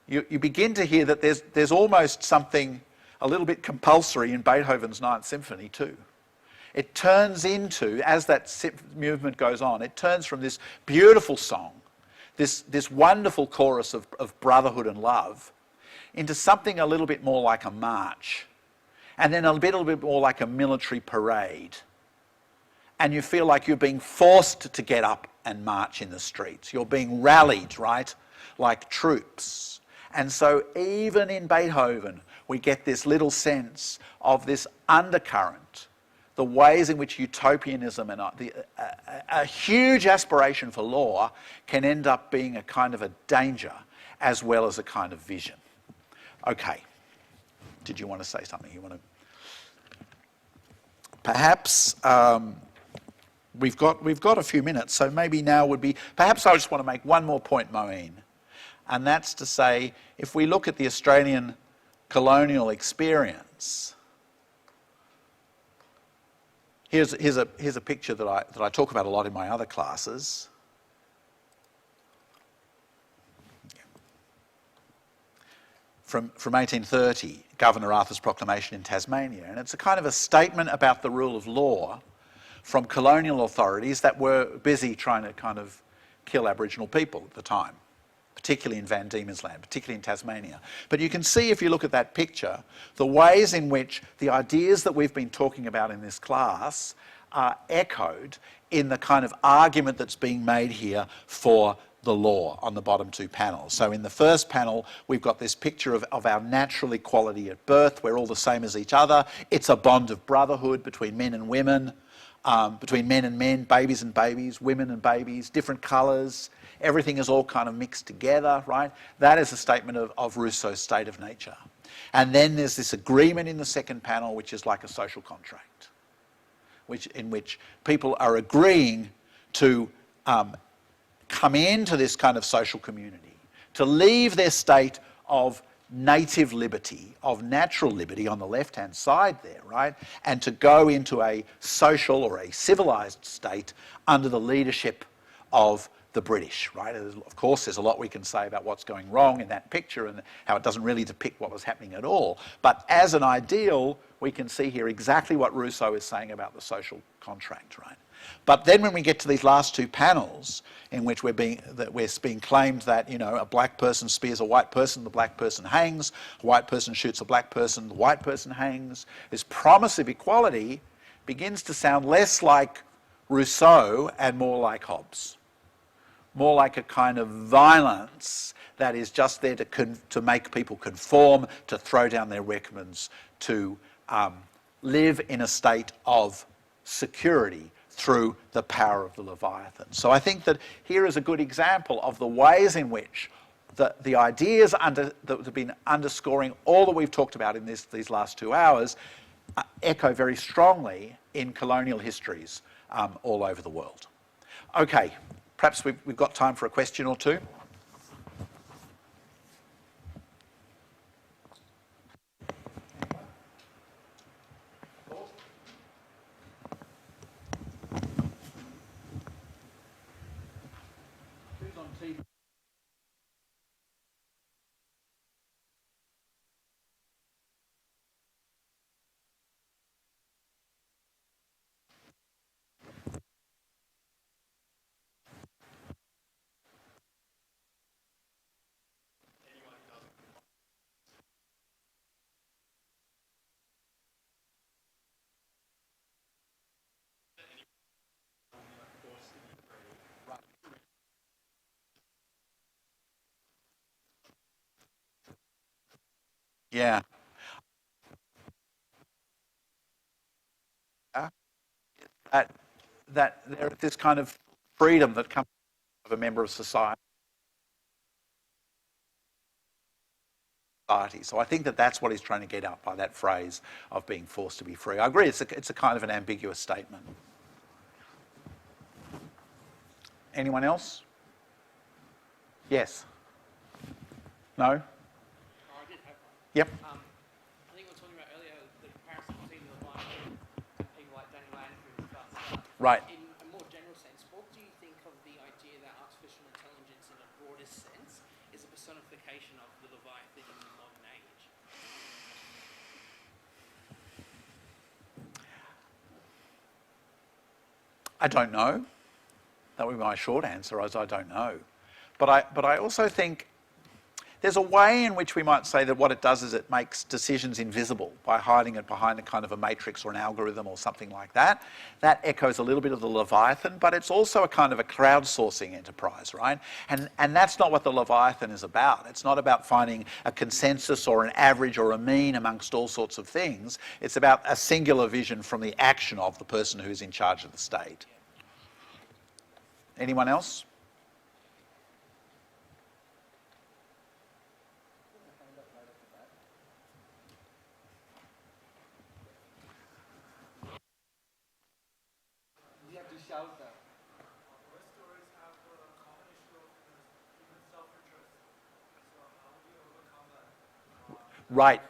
you begin to hear that there's almost something a little bit compulsory in Beethoven's Ninth Symphony too. It turns into, as that movement goes on, it turns from this beautiful song, this wonderful chorus of brotherhood and love, into something a little bit more like a march. And then a little bit more like a military parade. And you feel like you're being forced to get up and march in the streets. You're being rallied, right? Like troops. And so even in Beethoven, we get this little sense of this undercurrent, the ways in which utopianism and a huge aspiration for law can end up being a kind of a danger as well as a kind of vision. Okay. Did you want to say something? You want to? Perhaps we've got a few minutes, so maybe now would be. Perhaps I just want to make one more point, Moeen, And that's to say, if we look at the Australian colonial experience, here's a picture that I talk about a lot in my other classes. From 1830, Governor Arthur's proclamation in Tasmania. And it's a kind of a statement about the rule of law from colonial authorities that were busy trying to kind of kill Aboriginal people at the time, particularly in Van Diemen's Land, particularly in Tasmania. But you can see, if you look at that picture, the ways in which the ideas that we've been talking about in this class are echoed in the kind of argument that's being made here for the law on the bottom two panels. So in the first panel, we've got this picture of our natural equality at birth. We're all the same as each other. It's a bond of brotherhood between men and women, between men and men, babies and babies, women and babies, different colours. Everything is all kind of mixed together, right? That is a statement of Rousseau's state of nature. And then there's this agreement in the second panel, which is like a social contract, in which people are agreeing to come into this kind of social community, to leave their state of native liberty, of natural liberty on the left-hand side there, right, and to go into a social or a civilised state under the leadership of the British, right? Of course, there's a lot we can say about what's going wrong in that picture and how it doesn't really depict what was happening at all. But as an ideal, we can see here exactly what Rousseau is saying about the social contract, right? But then when we get to these last two panels, in which we're being claimed that, you know, a black person spears a white person, the black person hangs, a white person shoots a black person, the white person hangs, this promise of equality begins to sound less like Rousseau and more like Hobbes. More like a kind of violence that is just there to make people conform, to throw down their weapons, to live in a state of security through the power of the Leviathan. So I think that here is a good example of the ways in which the ideas that have been underscoring all that we've talked about in these last 2 hours echo very strongly in colonial histories all over the world. Okay, perhaps we've got time for a question or two. Yeah. That there is this kind of freedom that comes of a member of society. So I think that that's what he's trying to get at by that phrase of being forced to be free. I agree, it's a kind of an ambiguous statement. Anyone else? Yes? No? I did have one. Yep. I think we were talking about earlier the comparison between the Leviathan and people like Danny Landry and stuff. Right. In a more general sense, what do you think of the idea that artificial intelligence in a broader sense is a personification of the Leviathan in the modern age? I don't know. That would be my short answer, as I don't know. But I also think there's a way in which we might say that what it does is it makes decisions invisible by hiding it behind a kind of a matrix or an algorithm or something like that. That echoes a little bit of the Leviathan, but it's also a kind of a crowdsourcing enterprise, right? And that's not what the Leviathan is about. It's not about finding a consensus or an average or a mean amongst all sorts of things. It's about a singular vision from the action of the person who's in charge of the state. Anyone else? You have to shout that. Right,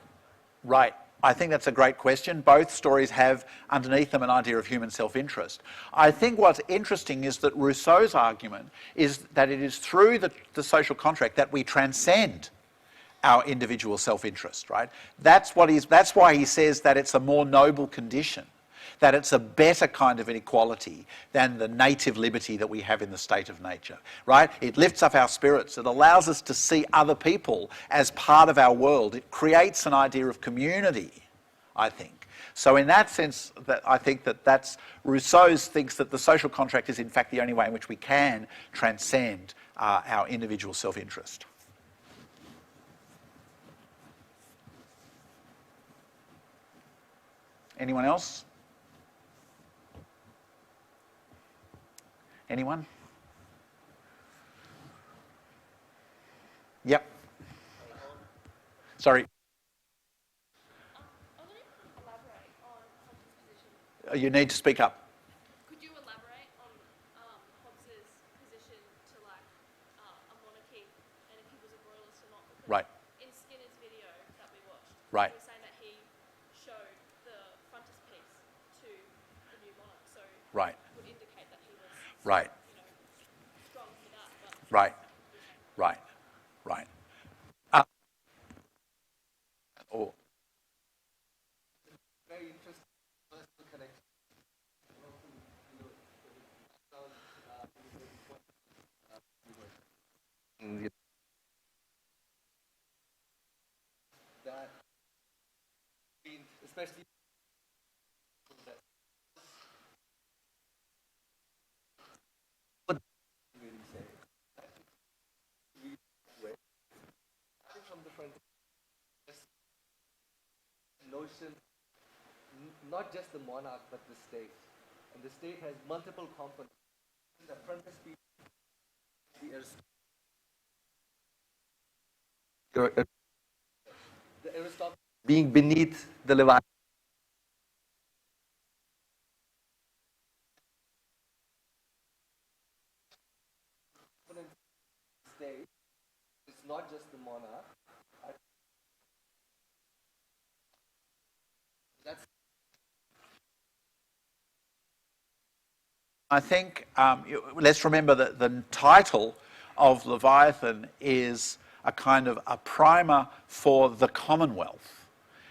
right. I think that's a great question. Both stories have underneath them an idea of human self-interest. I think what's interesting is that Rousseau's argument is that it is through the social contract that we transcend our individual self-interest, right? That's why he says that it's a more noble condition, that it's a better kind of inequality than the native liberty that we have in the state of nature, right? It lifts up our spirits. It allows us to see other people as part of our world. It creates an idea of community, I think. So in that sense, I think that's Rousseau thinks that the social contract is in fact the only way in which we can transcend our individual self-interest. Anyone else? Anyone? Yep. Sorry. I wanted to elaborate on Hobbes' position. You need to speak up. Could you elaborate on Hobbes' position to a monarchy and if he was a royalist or not? Because Right. in Skinner's video that we watched, Right. he was saying that he showed the frontispiece to the new monarch, so Right. would indicate that he was Right. strong for that. But Right. Right. Right. Or Very interesting personal connection. That, especially what really say. Starting from the front, notion, not just the monarch but the state, and the state has multiple components. The frontispiece, the aristocracy being beneath the Leviathan. State, it's not just the monarch. That's I think let's remember that the title of Leviathan is a kind of a primer for the Commonwealth.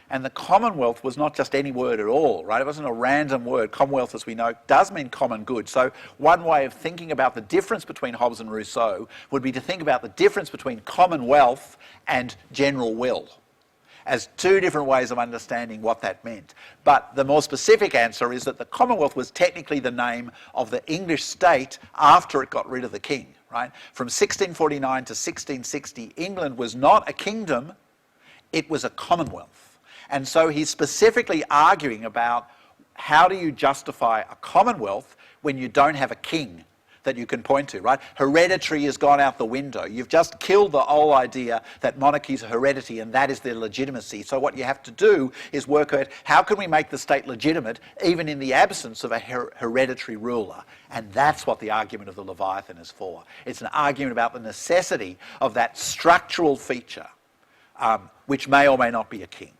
And the Commonwealth was not just any word at all, right? It wasn't a random word. Commonwealth, as we know, does mean common good. So one way of thinking about the difference between Hobbes and Rousseau would be to think about the difference between commonwealth and general will as two different ways of understanding what that meant. But the more specific answer is that the Commonwealth was technically the name of the English state after it got rid of the king, right? From 1649 to 1660, England was not a kingdom, it was a commonwealth. And so he's specifically arguing about how do you justify a commonwealth when you don't have a king that you can point to, right? Hereditary has gone out the window. You've just killed the whole idea that monarchies are hereditary and that is their legitimacy. So what you have to do is work out how can we make the state legitimate even in the absence of a hereditary ruler? And that's what the argument of the Leviathan is for. It's an argument about the necessity of that structural feature, which may or may not be a king.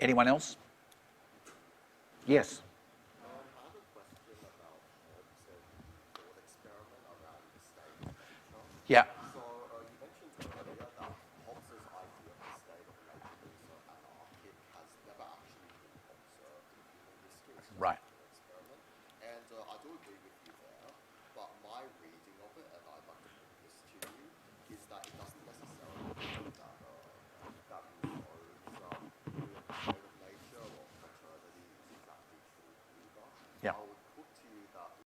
Anyone else? Yes. I have a question about Hobbes and thought experiment around the state. Yeah.